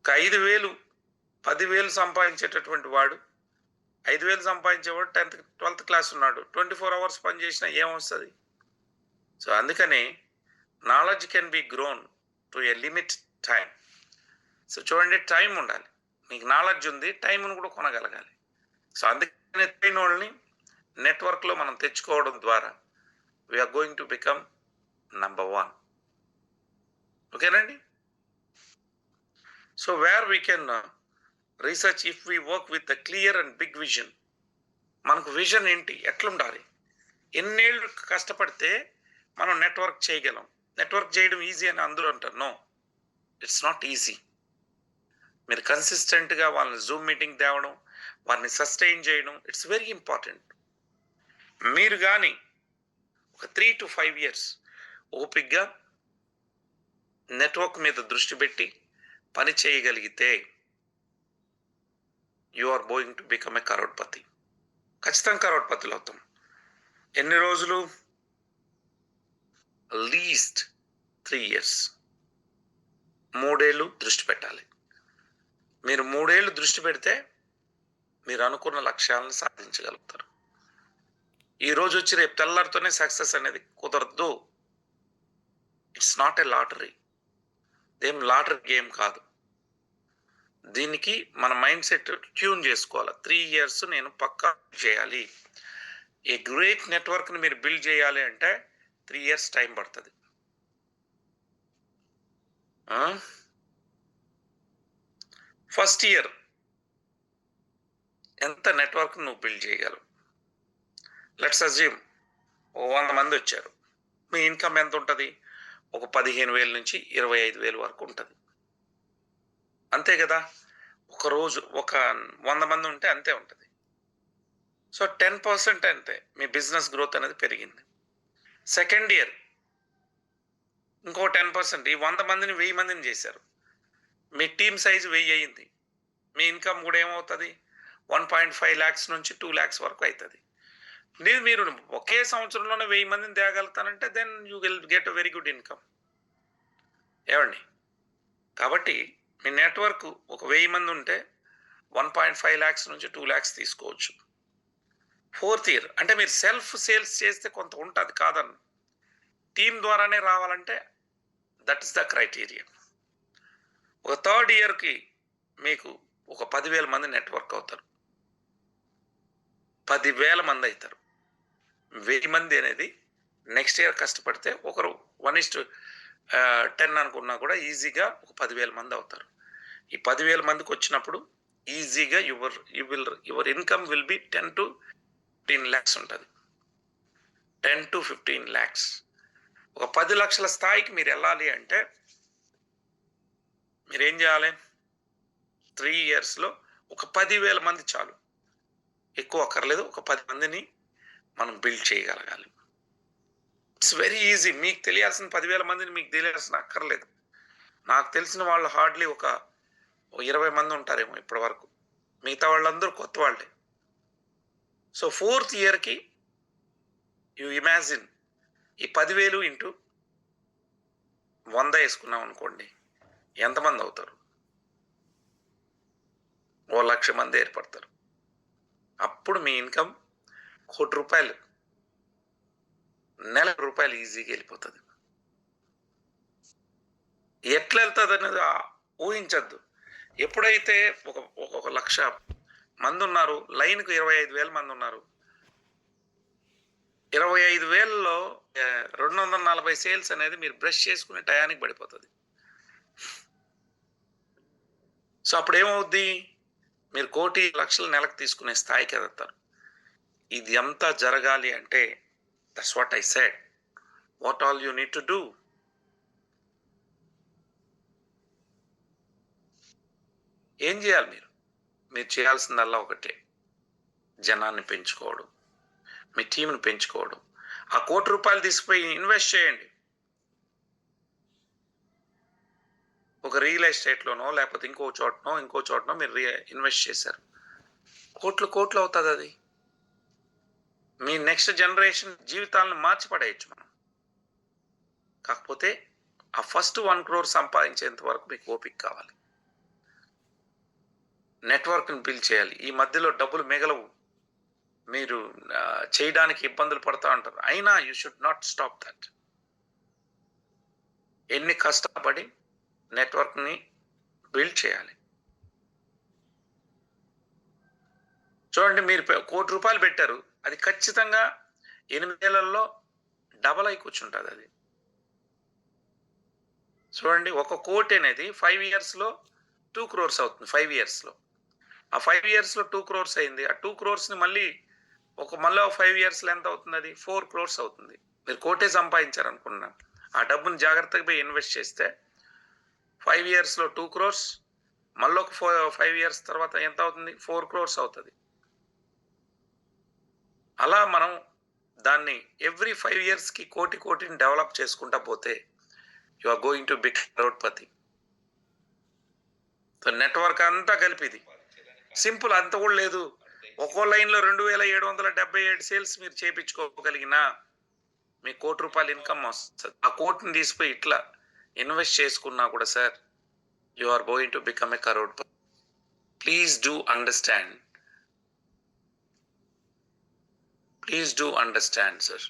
5,000 10,000 సంపాదించేటటువంటి వాడు, 5,000 సంపాదించేవాడు 10th 12th క్లాస్ ఉన్నాడు, 24 hours పని చేసినా ఏమొస్తుంది? సో అందుకని knowledge can be grown to A limit time. So చూడండి, టైం ఉండాలి. మీకు నాలెడ్జ్ ఉంది, టైంను కూడా కొనగలగాలి. సో అందుకని ట్రైన్ వాళ్ళని నెట్వర్క్లో మనం తెచ్చుకోవడం ద్వారా we are going to become number 1. ఓకేనండి? So where we can research if we work with the clear and big vision. మనకు విజన్ ఏంటి, ఎట్లుండాలి? ఎన్నేళ్ళు కష్టపడితే మనం నెట్వర్క్ చేయగలం. నెట్వర్క్ చేయడం ఈజీ అని అందరూ అంటారు. No, it's not easy. మీరు కన్సిస్టెంట్గా వాళ్ళని జూమ్ మీటింగ్ తేవడం, వారిని సస్టైన్ చేయడం, ఇట్స్ వెరీ ఇంపార్టెంట్. మీరు కానీ ఒక 3 to 5 years ఓపిక్గా నెట్వర్క్ మీద దృష్టి పెట్టి పని చేయగలిగితే you are going to become a crorepati. ఖచ్చితంగా కరోడ్పతులు అవుతాం. ఎన్ని రోజులు? Least 3 years. 3 ఏళ్ళు దృష్టి పెట్టాలి. మీరు 3 ఏళ్ళు దృష్టి పెడితే మీరు అనుకున్న లక్ష్యాలను సాధించగలుగుతారు. ఈ రోజు వచ్చి రేపు తెల్లారితోనే సక్సెస్ అనేది కుదరదు. It's not a lottery. ఇదేం లాటరీ గేమ్ కాదు. దీనికి మన మైండ్ సెట్ ట్యూన్ చేసుకోవాలి. 3 years నేను పక్కా చేయాలి. ఏ గ్రేట్ నెట్వర్క్ని మీరు బిల్డ్ చేయాలి అంటే 3 years టైం పడుతుంది. ఫస్ట్ ఇయర్ ఎంత నెట్వర్క్ నువ్వు బిల్డ్ చేయగలవు? లెట్స్ అజ్యూమ్ 100 మంది వచ్చారు. మీ ఇన్కమ్ ఎంత ఉంటుంది? ఒక 15,000 నుంచి 25,000 వరకు ఉంటుంది. అంతే కదా? ఒక రోజు ఒక 100 మంది ఉంటే అంతే ఉంటుంది. సో 10% అంతే మీ బిజినెస్ గ్రోత్ అనేది పెరిగింది. సెకండ్ ఇయర్ ఇంకో 10%. ఈ 100 మందిని 1000 మందిని చేశారు. మీ టీమ్ సైజు 1000 అయ్యింది. మీ ఇన్కమ్ కూడా ఏమవుతుంది? 1.5 lakhs నుంచి 2 lakhs వరకు అవుతుంది. మీరు ఒకే సంవత్సరంలోనే 1000 మందిని తేగలుగుతానంటే then you will get a very good income. ఏమండి? కాబట్టి మీ నెట్వర్క్ ఒక 1000 మంది ఉంటే 1.5 lakhs నుంచి 2 lakhs తీసుకోవచ్చు. 4th ఇయర్ అంటే మీరు సెల్ఫ్ సేల్స్ చేస్తే కొంత ఉంటుంది కాదని. టీమ్ ద్వారానే రావాలంటే దట్ ఇస్ ద క్రైటీరియా. ఒక 3rd ఇయర్కి మీకు ఒక 10,000 మంది నెట్వర్క్ అవుతారు. 10,000 మంది అవుతారు. 1000 మంది అనేది నెక్స్ట్ ఇయర్ కష్టపడితే ఒకరు 1:10 అనుకున్నా కూడా ఈజీగా ఒక 10,000 మంది అవుతారు. ఈ 10,000 మందికి వచ్చినప్పుడు ఈజీగా your income will be 10 to 15 lakhs ఉంటుంది. 10 to 15 lakhs. ఒక 10 లక్షల స్థాయికి మీరు వెళ్ళాలి అంటే మీరేం చేయాలి? 3 yearsలో ఒక 10,000 మంది చాలు. ఎక్కువ అక్కర్లేదు. ఒక 10 మందిని మనం బిల్డ్ చేయగలగాలి. It's very easy. మీకు తెలియాల్సిన 10,000 మందిని మీకు తెలియాల్సిన అక్కర్లేదు. నాకు తెలిసిన వాళ్ళు హార్డ్లీ ఒక 20 మంది ఉంటారేమో ఇప్పటి వరకు. మిగతా వాళ్ళందరూ కొత్త వాళ్ళే. సో 4th ఇయర్కి యూ ఇమాజిన్ ఈ 10,000 ఇంటూ 100 వేసుకున్నాం అనుకోండి, ఎంతమంది అవుతారు? 1,00,000 మంది ఏర్పడతారు. అప్పుడు మీ ఇన్కమ్ ₹1,00,00,000 ₹1,00,000 ఈజీగా వెళ్ళిపోతుంది. ఎట్లా వెళ్తుంది అనేది ఊహించద్దు. ఎప్పుడైతే ఒక 1,00,000 మంది ఉన్నారు, లైన్కు 25,000 మంది ఉన్నారు, 25,000లో 240 సేల్స్ అనేది మీరు బ్రష్ చేసుకునే టయానికి పడిపోతుంది. సో అప్పుడు ఏమవుద్ది? మీరు 1,00,00,000 నెలకు తీసుకునే స్థాయికి ఎదుగుతారు. ఇది అంతా జరగాలి అంటే that's what I said. What all you need to do? ఏం చేయాలి మీరు? మీరు చేయాల్సిందల్లా ఒకటే, జనాన్ని పెంచుకోవడం, మీ టీంని పెంచుకోవడం. ఆ ₹1,00,00,000 తీసుకుపోయి ఇన్వెస్ట్ చేయండి. ఒక రియల్ ఎస్టేట్లోనో లేకపోతే ఇంకో చోటనో మీరు ఇన్వెస్ట్ చేశారు. కోట్లు అవుతుంది. అది మీ నెక్స్ట్ జనరేషన్ జీవితాలను మార్చి పడేయచ్చు మనం. కాకపోతే ఆ ఫస్ట్ 1 crore సంపాదించేంత వరకు మీకు ఓపిక కావాలి. నెట్వర్క్ని బిల్డ్ చేయాలి. ఈ మధ్యలో డబ్బులు మిగలవు. మీరు చేయడానికి ఇబ్బందులు పడుతూ ఉంటారు. అయినా you should not stop that. ఎన్ని కష్టపడి నెట్వర్క్ని బిల్డ్ చేయాలి. చూడండి, మీరు ₹1,00,00,000 పెట్టారు, అది ఖచ్చితంగా 8 నెలల్లో డబల్ అయి కూర్చుంటుంది. అది చూడండి, 1,00,00,000 అనేది 5 yearsలో 2 crores అవుతుంది. 5 yearsలో ఆ 5 yearsలో 2 crores అయింది. ఆ 2 crores మళ్ళీ 5 yearsలో ఎంత అవుతుంది? అది 4 crores అవుతుంది. మీరు 1,00,00,000 సంపాదించారు అనుకున్నాను. ఆ డబ్బుని జాగ్రత్తగా పోయి ఇన్వెస్ట్ చేస్తే 5 yearsలో 2 crores, మళ్ళీ ఒక 5 years తర్వాత ఎంత అవుతుంది? 4 crores అవుతుంది. అలా మనం దాన్ని ఎవ్రీ 5 yearsకి కోటిని డెవలప్ చేసుకుంటా పోతే you are going to become crorepati. Network అంతా కలిపిది సింపుల్. అంత కూడా లేదు. ఒక్కో లైన్లో 2,777 సేల్స్ మీరు చేయించుకోగలిగినా మీ ₹1,00,00,000 ఇన్కమ్ వస్తుంది. ఆ కోటిని తీసిపోయి ఇట్లా ఇన్వెస్ట్ చేసుకున్నా కూడా sir, you are going to become a crorepati. Please do understand. Please do understand sir.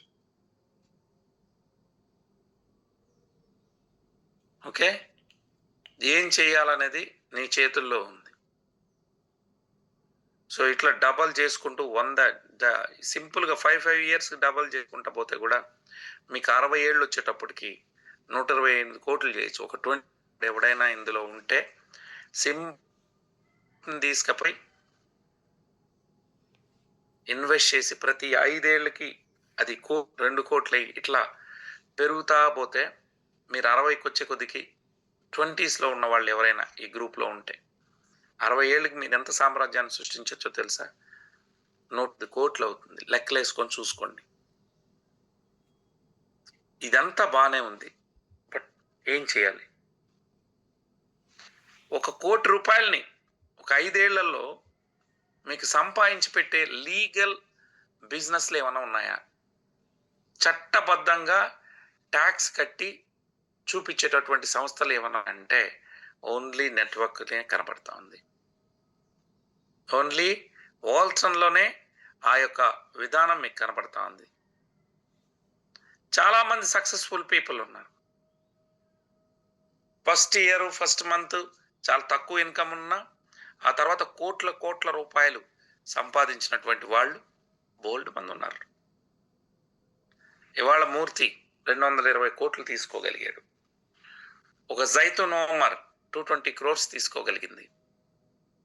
Okay, ఏం చేయాలనేది నీ చేతుల్లో ఉంది. సో ఇట్లా డబల్ చేసుకుంటూ 100 సింపుల్గా 5 ఇయర్స్ డబల్ చేసుకుంటా పోతే కూడా మీకు 60 ఏళ్ళు వచ్చేటప్పటికి 128 కోట్లు చేయొచ్చు. ఒక 20 ఎవడైనా ఇందులో ఉంటే తీసుకపోయి ఇన్వెస్ట్ చేసి ప్రతి 5 ఏళ్ళకి అది 2 కోట్లు ఇట్లా పెరుగుతా పోతే మీరు 60కి వచ్చే కొద్దికి 20స్లో ఉన్న వాళ్ళు ఎవరైనా ఈ గ్రూప్లో ఉంటే 60 ఏళ్ళకి మీరు ఎంత సామ్రాజ్యాన్ని సృష్టించవచ్చో తెలుసా? 100 కోట్లు అవుతుంది. లెక్కలేసుకొని చూసుకోండి. ఇదంతా బాగానే ఉంది, బట్ ఏం చేయాలి? 1 కోటి రూపాయలని ఒక 5 ఏళ్లలో మీకు సంపాదించి పెట్టే లీగల్ బిజినెస్లు ఏమైనా ఉన్నాయా? చట్టబద్ధంగా ట్యాక్స్ కట్టి చూపించేటటువంటి సంస్థలు ఏమైనా అంటే ఓన్లీ నెట్వర్క్నే కనబడతా ఉంది. ఓన్లీ వాల్సన్లోనే ఆ యొక్క విధానం మీకు కనబడతా ఉంది. చాలా మంది సక్సెస్ఫుల్ పీపుల్ ఉన్నారు. ఫస్ట్ ఇయర్ ఫస్ట్ మంత్ చాలా తక్కువ ఇన్కమ్ ఉన్నా ఆ తర్వాత కోట్ల రూపాయలు సంపాదించినటువంటి వాళ్ళు బోల్డ్ మంది ఉన్నారు. ఇవాళ మూర్తి 220 కోట్లు తీసుకోగలిగాడు. ఒక జైతున్ ఉమర్ 220 crores తీసుకోగలిగింది.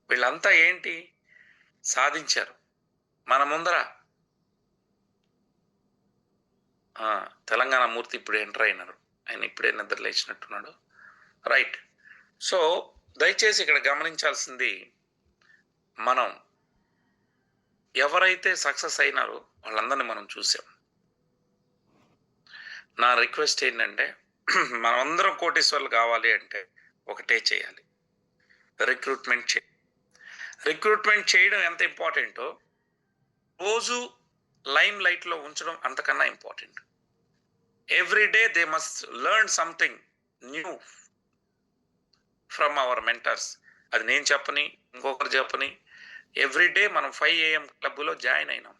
వీళ్ళంతా ఏంటి సాధించారు? మన ముందర తెలంగాణ మూర్తి ఇప్పుడు ఎంటర్ అయినారు. ఆయన ఇప్పుడే నిద్ర లేచినట్టున్నాడు. రైట్. సో దయచేసి ఇక్కడ గమనించాల్సింది, మనం ఎవరైతే సక్సెస్ అయినారో వాళ్ళందరినీ మనం చూసాం. నా రిక్వెస్ట్ ఏంటంటే మనమందరం కోటీశ్వర్లు కావాలి అంటే ఒకటే చేయాలి, రిక్రూట్మెంట్ చేయడం ఎంత ఇంపార్టెంటో రోజు లైమ్ లైట్లో ఉంచడం అంతకన్నా important. Every day they must learn something new from our mentors. అది నేను చెప్పని ఇంకొకరు చెప్పని, ఎవ్రీ డే మనం 5 AM క్లబ్లో జాయిన్ అయినాం.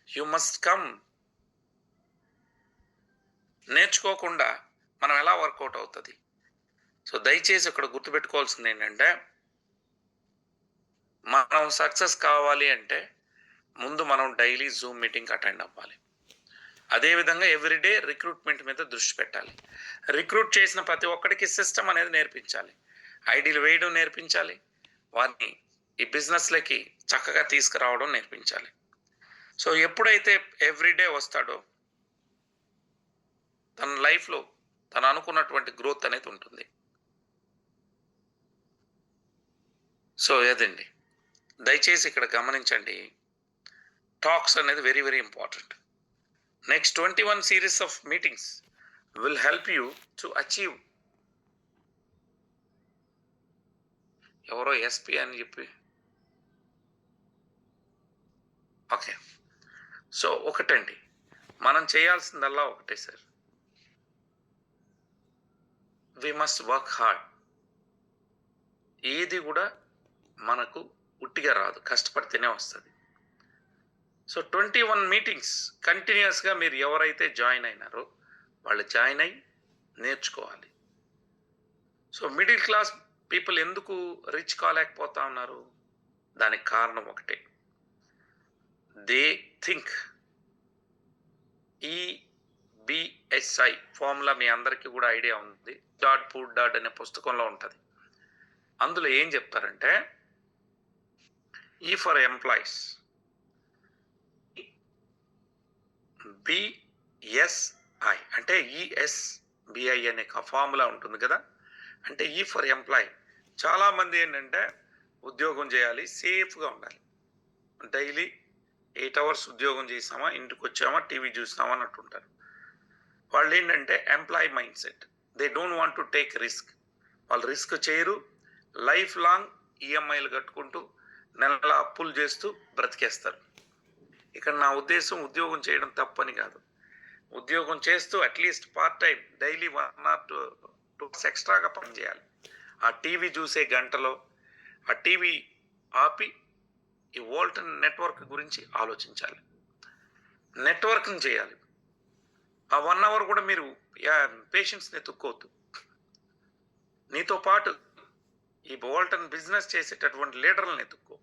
You must come. నేర్చుకోకుండా మనం ఎలా వర్కౌట్ అవుతుంది? సో దయచేసి ఇక్కడ గుర్తుపెట్టుకోవాల్సింది ఏంటంటే, మనం సక్సెస్ కావాలి అంటే ముందు మనం డైలీ జూమ్ మీటింగ్ అటెండ్ అవ్వాలి. అదేవిధంగా ఎవ్రీడే రిక్రూట్మెంట్ మీద దృష్టి పెట్టాలి. రిక్రూట్ చేసిన ప్రతి ఒక్కడికి సిస్టమ్ అనేది నేర్పించాలి, ఐడీలు వేయడం నేర్పించాలి, వారిని ఈ బిజినెస్లకి చక్కగా తీసుకురావడం నేర్పించాలి. సో ఎప్పుడైతే ఎవ్రీడే వస్తాడో తన లైఫ్లో తను అనుకున్నటువంటి గ్రోత్ అనేది ఉంటుంది. సో ఏదండి, దయచేసి ఇక్కడ గమనించండి, టాక్స్ అనేది very very important. Next 21 series of meetings will help you to achieve. ఎవరో ఎస్పీ అని చెప్పి, ఓకే. సో ఒకటండి, మనం చేయాల్సిందల్లా ఒకటే sir, we must work hard. ఏది కూడా మనకు ఉట్టిగా రాదు, కష్టపడితేనే వస్తుంది. సో 21 meetings కంటిన్యూస్గా మీరు ఎవరైతే జాయిన్ అయినారో వాళ్ళు జాయిన్ అయ్యి నేర్చుకోవాలి. సో మిడిల్ క్లాస్ పీపుల్ ఎందుకు రిచ్ కాలేకపోతా ఉన్నారు? దానికి కారణం ఒకటే, దే థింక్. EBSI ఫార్ములా మీ అందరికీ కూడా ఐడియా ఉంది. .Food అనే పుస్తకంలో ఉంటుంది. అందులో ఏం చెప్తారంటే, E for ఎంప్లాయీస్, BSI అంటే ESBI అనే ఫార్ములా ఉంటుంది కదా. అంటే E ఫర్ ఎంప్లాయీ. చాలామంది ఏంటంటే ఉద్యోగం చేయాలి, సేఫ్గా ఉండాలి, డైలీ 8 hours ఉద్యోగం చేసామా, ఇంటికి వచ్చామా, టీవీ చూసామా అన్నట్టు ఉంటారు. వాళ్ళు ఏంటంటే employee mind set. They don't want to take risk. వాళ్ళు రిస్క్ చేయరు, లైఫ్ లాంగ్ ఈఎంఐలు కట్టుకుంటూ నెల అప్పులు చేస్తూ బ్రతికేస్తారు. ఇక్కడ నా ఉద్దేశం ఉద్యోగం చేయడం తప్పని కాదు. ఉద్యోగం చేస్తూ at least part time daily 1 or 2 hours ఎక్స్ట్రాగా పనిచేయాలి. ఆ టీవీ చూసే గంటలో ఆ టీవీ ఆపి ఈ వోల్టన్ నెట్వర్క్ గురించి ఆలోచించాలి, నెట్వర్క్ని చేయాలి. ఆ 1 hour కూడా మీరు పేషెంట్స్ని ఎత్తుక్కోవద్దు. నీతో పాటు ఈ బోల్టన్ బిజినెస్ చేసేటటువంటి లీడర్లను ఎత్తుక్కో.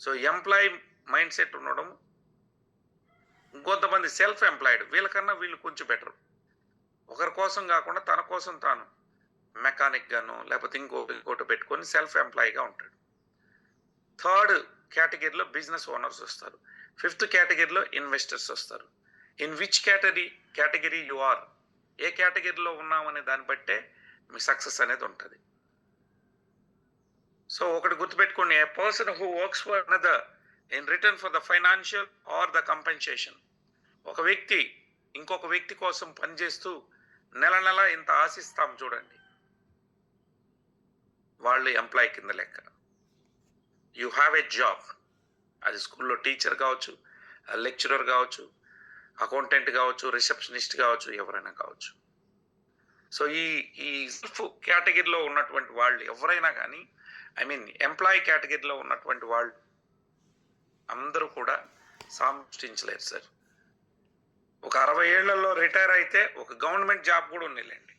సో ఎంప్లాయీ మైండ్ సెట్ ఉండడం, ఇంకొంతమంది సెల్ఫ్ ఎంప్లాయిడ్, వీళ్ళకన్నా వీళ్ళు కొంచెం బెటర్. ఒకరి కోసం కాకుండా తన కోసం తాను మెకానిక్ గాను లేకపోతే ఇంకోటి పెట్టుకొని సెల్ఫ్ ఎంప్లాయీగా ఉంటాడు. థర్డ్ కేటగిరీలో బిజినెస్ ఓనర్స్ వస్తారు. ఫిఫ్త్ కేటగిరీలో ఇన్వెస్టర్స్ వస్తారు. In which category you are, ఏ కేటగిరీలో ఉన్నామనే దాన్ని బట్టే మీ సక్సెస్ అనేది ఉంటుంది. సో ఒకటి గుర్తుపెట్టుకోండి, a person who works for another in return for the financial or the compensation. ఒక వ్యక్తి ఇంకొక వ్యక్తి కోసం పనిచేస్తూ నెల నెల ఇంత ఆశిస్తాం చూడండి, వాళ్ళు ఎంప్లాయ్ కింద లెక్క. You have a job. అది స్కూల్లో టీచర్ కావచ్చు, లెక్చరర్ కావచ్చు, అకౌంటెంట్ కావచ్చు, రిసెప్షనిస్ట్ కావచ్చు, ఎవరైనా కావచ్చు. సో ఈ సెల్ఫ్ కేటగిరీలో ఉన్నటువంటి వాళ్ళు ఎవరైనా కానీ, ఎంప్లాయీ కేటగిరీలో ఉన్నటువంటి వాళ్ళు అందరూ కూడా సాధించలేరు సార్. ఒక 60 ఏళ్లలో రిటైర్ అయితే ఒక గవర్నమెంట్ జాబ్ కూడా ఉండలేండి.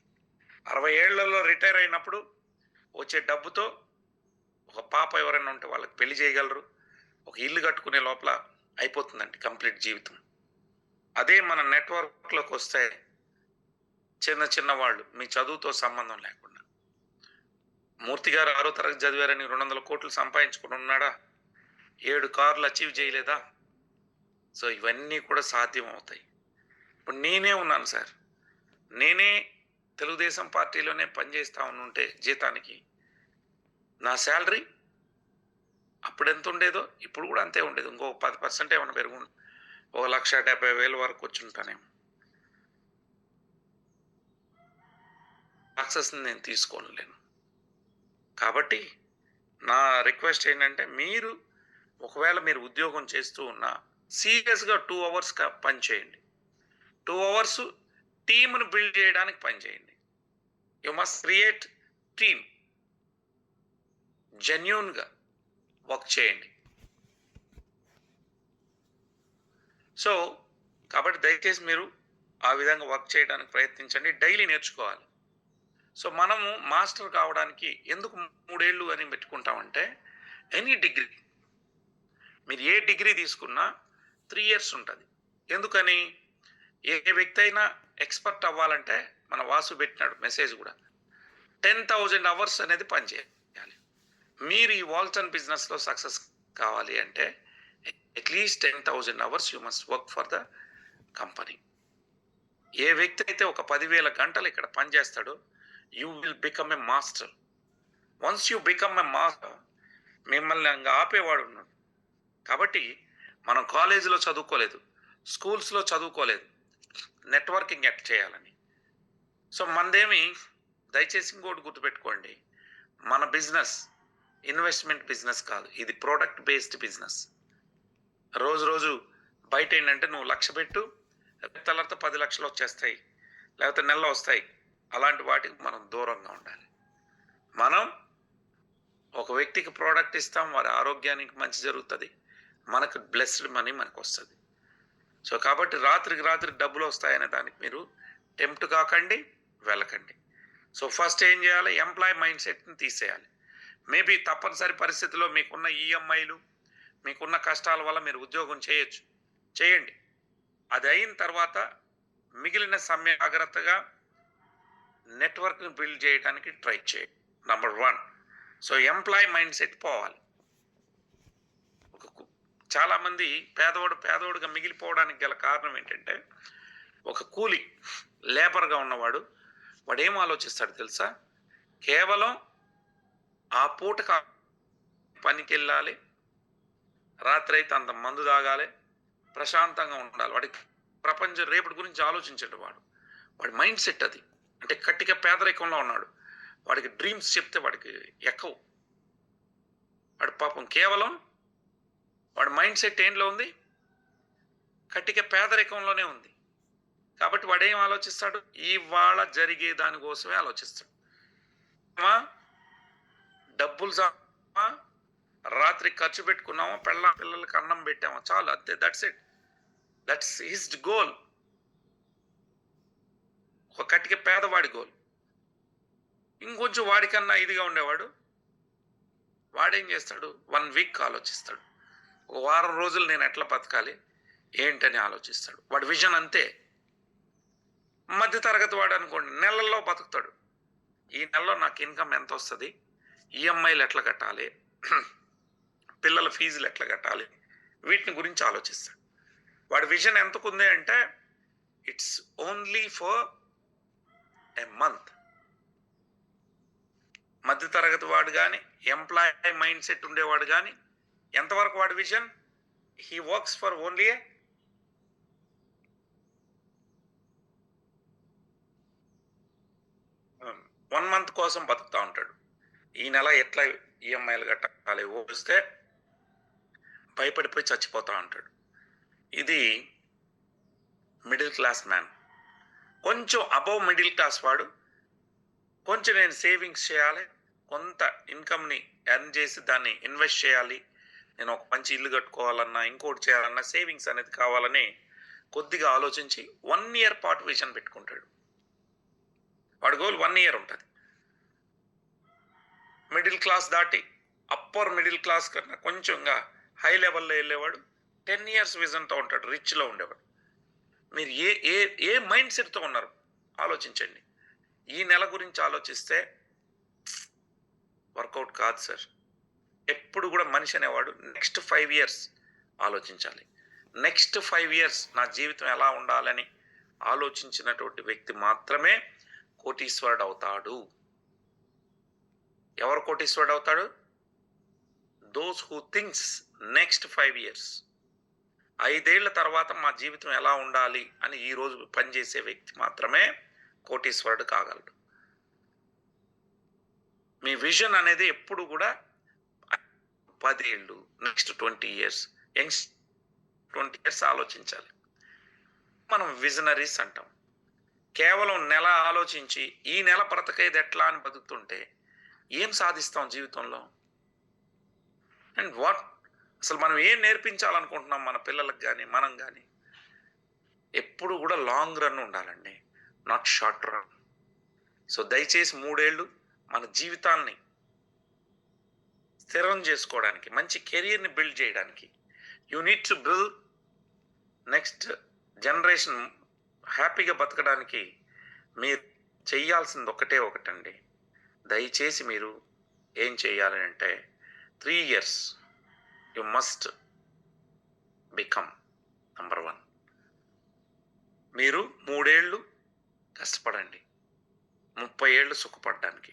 60 ఏళ్లలో రిటైర్ అయినప్పుడు వచ్చే డబ్బుతో ఒక పాప ఎవరైనా ఉంటే వాళ్ళకి పెళ్లి చేయగలరు, ఒక ఇల్లు కట్టుకునే లోపల అయిపోతుందండి కంప్లీట్ జీవితం. అదే మన నెట్వర్క్లోకి వస్తే చిన్న చిన్న వాళ్ళు మీ చదువుతో సంబంధం లేకుండా, మూర్తి గారు 6వ తరగతి చదివారని 200 కోట్లు సంపాదించుకుని ఉన్నాడా, 7 కార్లు అచీవ్ చేయలేదా? సో ఇవన్నీ కూడా సాధ్యం అవుతాయి. ఇప్పుడు నేనే ఉన్నాను సార్, నేనే తెలుగుదేశం పార్టీలోనే పనిచేస్తా ఉంటే జీతానికి నా శాలరీ అప్పుడు ఎంత ఉండేదో ఇప్పుడు కూడా అంతే ఉండేది. ఇంకో 10% ఏమైనా పెరుగు, 1,70,000 వరకు వచ్చి ఉంటానేమో. సక్సెస్ని నేను తీసుకోలేను. కాబట్టి నా రిక్వెస్ట్ ఏంటంటే, ఒకవేళ మీరు ఉద్యోగం చేస్తూ ఉన్నా సీరియస్గా 2 అవర్స్ పని చేయండి. 2 అవర్స్ టీమ్ను బిల్డ్ చేయడానికి పనిచేయండి. You must create team. జెన్యూన్గా వర్క్ చేయండి. సో కాబట్టి దయచేసి మీరు ఆ విధంగా వర్క్ చేయడానికి ప్రయత్నించండి. డైలీ నేర్చుకోవాలి. సో మనము మాస్టర్ కావడానికి ఎందుకు 3 ఏళ్ళు అని పెట్టుకుంటామంటే, ఎనీ డిగ్రీ, మీరు ఏ డిగ్రీ తీసుకున్నా 3 ఇయర్స్ ఉంటుంది. ఎందుకని? ఏ వ్యక్తి అయినా ఎక్స్పర్ట్ అవ్వాలంటే, మన వాసు పెట్టినాడు మెసేజ్ కూడా, 10,000 అవర్స్ అనేది పనిచేయాలి. మీరు ఈ వాల్టన్ బిజినెస్లో సక్సెస్ కావాలి అంటే at least 10,000 hours you must work for the company. ఏ వ్యక్తి అయితే ఒక 10,000 గంటలు ఇక్కడ పనిచేస్తాడో you will become a master. Once you become a master, మిమ్మల్ని ఆపేవాడు ఉన్నాడు. కాబట్టి మనం కాలేజీలో చదువుకోలేదు, స్కూల్స్లో చదువుకోలేదు నెట్వర్కింగ్ ఎట్ చేయాలని. సో మనదేమి, దయచేసి ఇంకోటి గుర్తుపెట్టుకోండి, మన బిజినెస్ ఇన్వెస్ట్మెంట్ బిజినెస్ కాదు, ఇది ప్రోడక్ట్ బేస్డ్ బిజినెస్. రోజు బయట ఏంటంటే నువ్వు 1,00,000 పెట్టు, తర్వాత 10 లక్షలు వచ్చేస్తాయి, లేకపోతే నెలలో వస్తాయి. అలాంటి వాటికి మనం దూరంగా ఉండాలి. మనం ఒక వ్యక్తికి ప్రోడక్ట్ ఇస్తాం, వారి ఆరోగ్యానికి మంచి జరుగుతుంది, మనకు బ్లెస్డ్ మనీ మనకు వస్తుంది. సో కాబట్టి రాత్రికి రాత్రి డబ్బులు వస్తాయనే దానికి మీరు టెంప్ట్ కాకండి, వెళ్ళకండి. సో ఫస్ట్ ఏం చేయాలి? ఎంప్లాయ్ మైండ్ సెట్ని తీసేయాలి. మేబీ తప్పనిసరి పరిస్థితుల్లో మీకున్న ఈఎంఐలు, మీకున్న కష్టాల వల్ల మీరు ఉద్యోగం చేయండి. అది అయిన తర్వాత మిగిలిన సమయం జాగ్రత్తగా నెట్వర్క్ని బిల్డ్ చేయడానికి ట్రై చేయండి. Number 1. So employ mindset పోవాలి. చాలామంది పేదవాడుగా మిగిలిపోవడానికి గల కారణం ఏంటంటే, ఒక కూలి లేబర్గా ఉన్నవాడు వాడు ఏం ఆలోచిస్తాడు తెలుసా? కేవలం ఆ పూటకు పనికి వెళ్ళాలి, రాత్రి అయితే అంత మందు తాగాలి, ప్రశాంతంగా ఉండాలి. వాడికి ప్రపంచం రేపటి గురించి ఆలోచించడు. వాడి మైండ్ సెట్ అది. అంటే కట్టిగా పేదరికంలో ఉన్నాడు, వాడికి డ్రీమ్స్ చెప్తే వాడికి ఎక్కవు. వాడు పాపం కేవలం వాడి మైండ్ సెట్ ఏంట్లో ఉంది? కట్టిగా పేదరికంలోనే ఉంది. కాబట్టి వాడు ఏం ఆలోచిస్తాడు? ఇవాళ జరిగే దానికోసమే ఆలోచిస్తాడు. డబ్బులు రాత్రి ఖర్చు పెట్టుకున్నామా, పిల్లలకి అన్నం పెట్టామా, చాలు, అంతే. That's it. That's his goal. ఒక కట్టిక పేదవాడి గోల్. ఇంకొంచెం వాడికన్నా ఇదిగా ఉండేవాడు వాడేం చేస్తాడు 1 వీక్ ఆలోచిస్తాడు. ఒక వారం రోజులు నేను ఎట్లా బతకాలి ఏంటని ఆలోచిస్తాడు. వాడి విజన్ అంతే. మధ్య తరగతి వాడు అనుకోండి నెలల్లో బతుకుతాడు. ఈ నెలలో నాకు ఇన్కమ్ ఎంత వస్తుంది, ఈఎంఐలు ఎట్లా కట్టాలి, పిల్లల ఫీజులు ఎట్లా కట్టాలి, వీటిని గురించి ఆలోచిస్తాడు. వాడి విజన్ ఎంతకుంది అంటే it's only for a month. మధ్య తరగతి వాడు కానీ ఎంప్లాయీ మైండ్ సెట్ ఉండేవాడు కానీ ఎంతవరకు వాడి vision, he works for only 1 month కోసం బతుకుతూ ఉంటాడు. ఈ నెల ఎట్లా ఈఎంఐలు కట్టాలి వస్తే భయపడిపోయి చచ్చిపోతూ ఉంటాడు. ఇది మిడిల్ క్లాస్ మ్యాన్. కొంచెం అబవ్ మిడిల్ క్లాస్ వాడు కొంచెం నేను సేవింగ్స్ చేయాలి, కొంత ఇన్కమ్ని ఎర్న్ చేసి దాన్ని ఇన్వెస్ట్ చేయాలి, నేను ఒక మంచి ఇల్లు కట్టుకోవాలన్నా ఇంకోటి చేయాలన్నా సేవింగ్స్ అనేది కావాలని కొద్దిగా ఆలోచించి 1 ఇయర్ పాటు విజన్ పెట్టుకుంటాడు. వాడి గోల్ 1 ఇయర్ ఉంటుంది. మిడిల్ క్లాస్ దాటి అప్పర్ మిడిల్ క్లాస్ కన్నా కొంచెంగా హై లెవెల్లో వెళ్ళేవాడు 10 ఇయర్స్ విజన్తో ఉంటాడు, రిచ్లో ఉండేవాడు. మీరు ఏ ఏ ఏ మైండ్ సెట్తో ఉన్నారు ఆలోచించండి. ఈ నెల గురించి ఆలోచిస్తే వర్కౌట్ కాదు సార్. ఎప్పుడు కూడా మనిషి అనేవాడు నెక్స్ట్ 5 ఇయర్స్ ఆలోచించాలి. నెక్స్ట్ 5 ఇయర్స్ నా జీవితం ఎలా ఉండాలని ఆలోచించినటువంటి వ్యక్తి మాత్రమే కోటీశ్వరుడు అవుతాడు. ఎవరు కోటీశ్వరుడు అవుతాడు? Those who thinks next 5 years. 5 ఏళ్ల తర్వాత మా జీవితం ఎలా ఉండాలి అని ఈరోజు పనిచేసే వ్యక్తి మాత్రమే కోటీశ్వరుడు కాగలడు. మీ విజన్ అనేది ఎప్పుడు కూడా 10 ఏళ్ళు, నెక్స్ట్ 20 ఇయర్స్, యంగ్స్ 20 ఇయర్స్ ఆలోచించాలి. మనం విజనరీస్ అంటాం. కేవలం నెల ఆలోచించి ఈ నెల బ్రతకేది ఎట్లా అని బతుకుతుంటే ఏం సాధిస్తాం జీవితంలో? అండ్ వాట్ అసలు మనం ఏం నేర్పించాలనుకుంటున్నాం మన పిల్లలకు కానీ మనం కానీ? ఎప్పుడు కూడా లాంగ్ రన్ ఉండాలండి, నాట్ షార్ట్ రన్. సో దయచేసి 3 ఏళ్ళు మన జీవితాన్ని స్థిరం చేసుకోవడానికి, మంచి కెరియర్ని బిల్డ్ చేయడానికి, you need to build next generation హ్యాపీగా బతకడానికి మీరు చెయ్యాల్సింది ఒకటండి. దయచేసి మీరు ఏం చేయాలని అంటే 3 years you must become number 1. మీరు 3 ఏళ్ళు కష్టపడండి 30 ఏళ్ళు సుఖపడడానికి.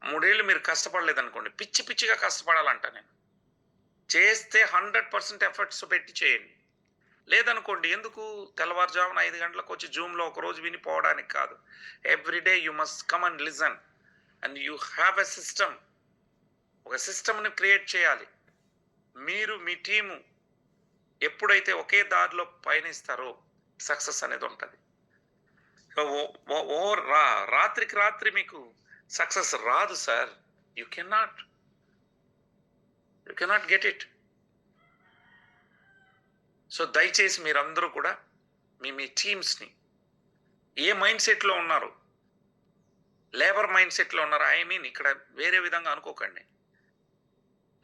3 ఏళ్ళు మీరు కష్టపడలేదనుకోండి, పిచ్చి పిచ్చిగా కష్టపడాలంట నేను. చేస్తే 100% ఎఫర్ట్స్ పెట్టి చేయండి. లేదనుకోండి, ఎందుకు తెల్లవారుజామున 5 గంటలకు వచ్చి జూమ్లో ఒకరోజు వినిపోవడానికి కాదు. Everyday you must come and listen and you have a system. ఒక సిస్టమ్ని క్రియేట్ చేయాలి. మీరు మీ టీము ఎప్పుడైతే ఒకే దారిలో పయనిస్తారో సక్సెస్ అనేది ఉంటుంది. రాత్రికి రాత్రి మీకు సక్సెస్ రాదు sir. You cannot get it. So దయచేసి మీరందరూ కూడా మీ టీమ్స్ని ఏ మైండ్ సెట్లో ఉన్నారు, లేబర్ మైండ్ సెట్లో ఉన్నారు. ఐ మీన్ ఇక్కడ వేరే విధంగా అనుకోకండి.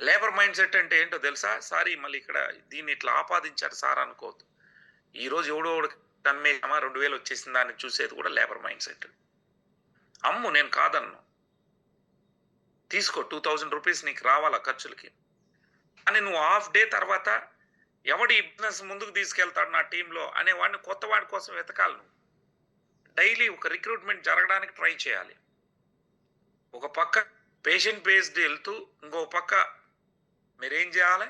లేబర్ మైండ్ సెట్ అంటే ఏంటో తెలుసా? సారీ మళ్ళీ ఇక్కడ దీన్ని ఇట్లా ఆపాదించారు సార్ అనుకోవద్దు. ఈరోజు ఎవడో అమ్మేమా 2000 వచ్చేసిన దాన్ని చూసేది కూడా లేబర్ మైండ్ సెట్. అమ్ము, నేను కాదన్ను, తీసుకో 2000 రూపీస్ నీకు రావాలా ఖర్చులకి. కానీ నువ్వు హాఫ్ డే తర్వాత ఎవడి ఈ బిజినెస్ ముందుకు తీసుకెళ్తాడు నా టీంలో అనేవాడిని కొత్త వాడి కోసం వెతకాలి. నువ్వు డైలీ ఒక రిక్రూట్మెంట్ జరగడానికి ట్రై చేయాలి. ఒక పక్క పేషెంట్ బేస్డ్ వెళ్తూ ఇంకో పక్క మీరేం చేయాలి,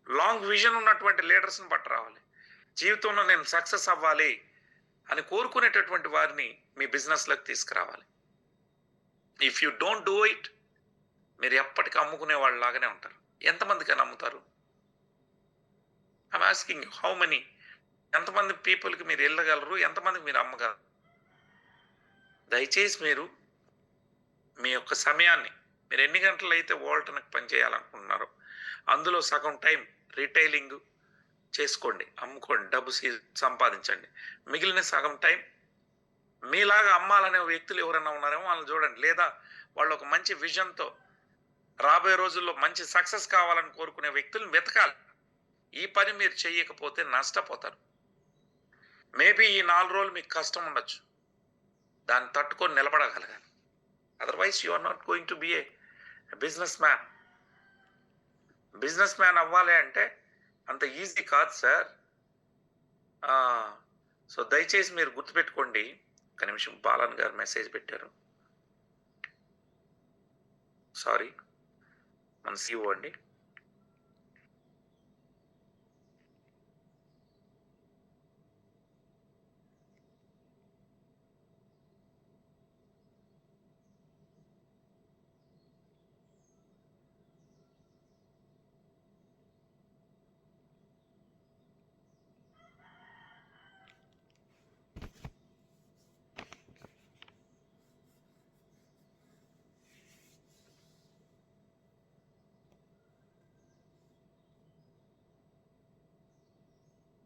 లాంగ్ విజన్ ఉన్నటువంటి లీడర్స్ని పట్టు రావాలి. జీవితంలో నేను సక్సెస్ అవ్వాలి అని కోరుకునేటటువంటి వారిని మీ బిజినెస్లోకి తీసుకురావాలి. If you don't do it, మీరు ఎప్పటికీ అమ్ముకునే వాళ్ళు లాగానే ఉంటారు. ఎంతమందికి నమ్ముతారు? ఐఎమ్ ఆస్కింగ్ హౌ మెనీ, ఎంతమంది పీపుల్కి మీరు వెళ్ళగలరు, ఎంతమందికి మీరు అమ్మగలరు? దయచేసి మీరు మీ యొక్క సమయాన్ని మీరు ఎన్ని గంటలు అయితే వోల్టన్కి పనిచేయాలనుకుంటున్నారో అందులో సగం టైం రీటైలింగ్ చేసుకోండి, అమ్ముకోండి, డబ్బు సంపాదించండి. మిగిలిన సగం టైం మీలాగా అమ్మాలనే వ్యక్తులు ఎవరైనా ఉన్నారేమో వాళ్ళని చూడండి. లేదా వాళ్ళు ఒక మంచి విజన్‌తో రాబోయే రోజుల్లో మంచి సక్సెస్ కావాలని కోరుకునే వ్యక్తులను వెతకాలి. ఈ పని మీరు చెయ్యకపోతే నష్టపోతారు. మేబీ ఈ 4 రోజులు మీకు కష్టం ఉండొచ్చు. దాన్ని తట్టుకొని నిలబడగలగాలి. Otherwise you are not going to be a business man. Business man అవ్వాలి అంటే అంత ఈజీ కాదు సార్. సో దయచేసి మీరు గుర్తుపెట్టుకోండి. ఒక నిమిషం, బాలన్ గారు మెసేజ్ పెట్టారు. సారీ, మన సిఓ అండి.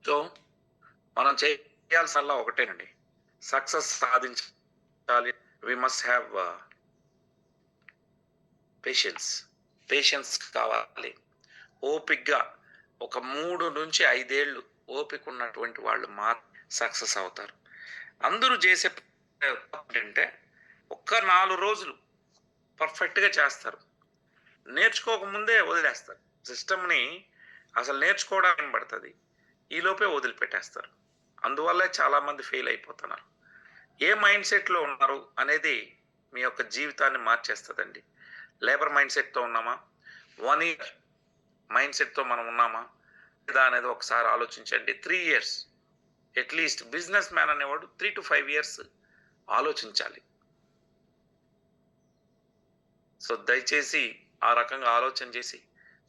సో మనం చేయాల్సల్లా ఒకటేనండి, సక్సెస్ సాధించాలి. వి మస్ట్ హ్యావ్ పేషెన్స్ కావాలి. ఓపిక్గా ఒక 3 నుంచి 5 ఏళ్ళు ఓపిక ఉన్నటువంటి వాళ్ళు సక్సెస్ అవుతారు. అందరూ చేసే ఏంటంటే ఒక్క 4 రోజులు పర్ఫెక్ట్గా చేస్తారు, నేర్చుకోకముందే వదిలేస్తారు. సిస్టమ్ని అసలు నేర్చుకోవడానికి పడుతుంది, ఈలోపే వదిలిపెట్టేస్తారు. అందువల్లే చాలామంది ఫెయిల్ అయిపోతున్నారు. ఏ మైండ్ సెట్లో ఉన్నారు అనేది మీ యొక్క జీవితాన్ని మార్చేస్తుందండి. లేబర్ మైండ్ సెట్తో ఉన్నామా, 1 ఇయర్ మైండ్ సెట్తో మనం ఉన్నామా లేదా అనేది ఒకసారి ఆలోచించండి. 3 ఇయర్స్ అట్లీస్ట్ బిజినెస్ మ్యాన్ అనేవాడు 3 to 5 ఇయర్స్ ఆలోచించాలి. సో దయచేసి ఆ రకంగా ఆలోచన చేసి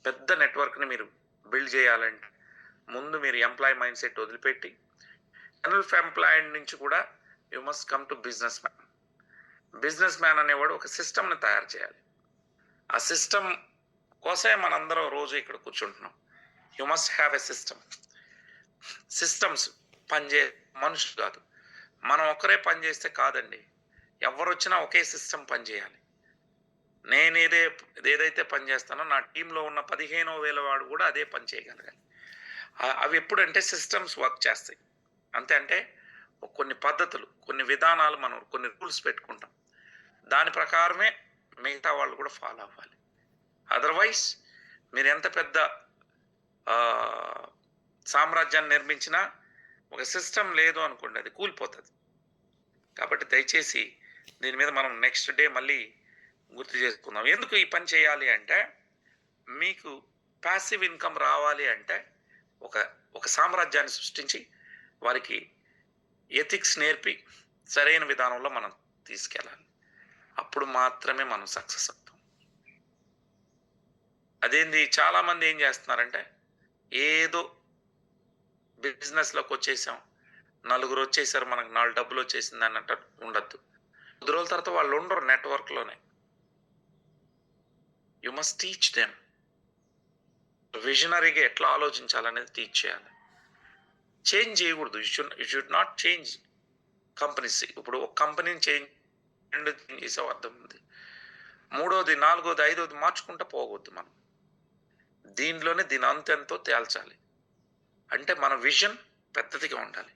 పెద్ద నెట్వర్క్ని మీరు బిల్డ్ చేయాలంటే ముందు మీరు ఎంప్లాయ్ మైండ్ సెట్ వదిలిపెట్టి సెల్ఫ్ ఎంప్లాయిడ్ నుంచి కూడా you must come to business man. Business man అనేవాడు ఒక సిస్టమ్ని తయారు చేయాలి. ఆ సిస్టమ్ కోసమే మనందరం రోజు ఇక్కడ కూర్చుంటున్నాం. You must have a system. Systems పనిచే మనుషులు కాదు, మనం ఒక్కరే పని చేస్తే కాదండి. ఎవరు వచ్చినా ఒకే సిస్టమ్ పనిచేయాలి. నేను ఏదైతే పని చేస్తానో నా టీంలో ఉన్న 15,000 వాడు కూడా అదే పని చేయగలగాలి. అవి ఎప్పుడంటే సిస్టమ్స్ వర్క్ చేస్తాయి. అంతే, అంటే కొన్ని పద్ధతులు, కొన్ని విధానాలు, మనం కొన్ని రూల్స్ పెట్టుకుంటాం, దాని ప్రకారమే మిగతా వాళ్ళు కూడా ఫాలో అవ్వాలి. అదర్వైజ్ మీరు ఎంత పెద్ద సామ్రాజ్యాన్ని నిర్మించినా ఒక సిస్టమ్ లేదు అనుకోండి, అది కూలిపోతుంది. కాబట్టి దయచేసి దీని మీద మనం నెక్స్ట్ డే మళ్ళీ గుర్తు చేసుకుందాం. ఎందుకు ఈ పని చేయాలి అంటే, మీకు ప్యాసివ్ ఇన్కమ్ రావాలి అంటే ఒక సామ్రాజ్యాన్ని సృష్టించి వారికి ఎథిక్స్ నేర్పి సరైన విధానంలో మనం తీసుకెళ్ళాలి. అప్పుడు మాత్రమే మనం సక్సెస్ అవుతాం. అదేంది, చాలామంది ఏం చేస్తున్నారంటే ఏదో బిజినెస్లోకి వచ్చేసాం, నలుగురు వచ్చేసారు, మనకు 4 డబ్బులు వచ్చేసింది అన్నట్టు ఉండద్దు. 10 రోజుల తర్వాత వాళ్ళు ఉండరు నెట్వర్క్లోనే. You must teach them. విజనరీగా ఎట్లా ఆలోచించాలనేది టీచ్ చేయాలి. చేంజ్ చేయకూడదు. You should not change companies. ఇప్పుడు ఒక కంపెనీని చేంజ్ చేసే అర్థం ఉంది. 3వది 4వది 5వది మార్చుకుంటూ పోకూడదు. మనం దీనిలోనే దీని అంతెంతో తేల్చాలి. అంటే మన విజన్ పెద్దదిగా ఉండాలి.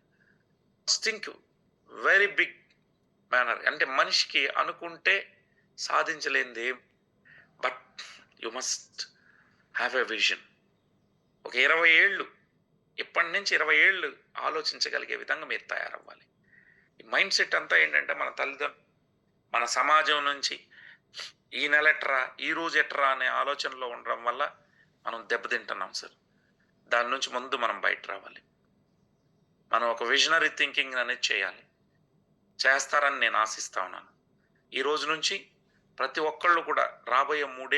Think very big manner. అంటే మనిషికి అనుకుంటే సాధించలేనిది ఏం, but you must have a vision. ఒక 20 ఏళ్ళు, ఇప్పటి నుంచి 20 ఏళ్ళు ఆలోచించగలిగే విధంగా మీరు తయారవ్వాలి. ఈ మైండ్ సెట్ అంతా ఏంటంటే మన తల్లిదండ్రులు, మన సమాజం నుంచి ఈ నెల ఎట్రా, ఈ రోజు ఎట్రా అనే ఆలోచనలో ఉండడం వల్ల మనం దెబ్బతింటున్నాం సార్. దాని నుంచి ముందు మనం బయట రావాలి. మనం ఒక విజనరీ థింకింగ్ అనేది చేయాలి. చేస్తారని నేను ఆశిస్తా ఉన్నాను. ఈ రోజు నుంచి ప్రతి ఒక్కళ్ళు కూడా రాబోయే 3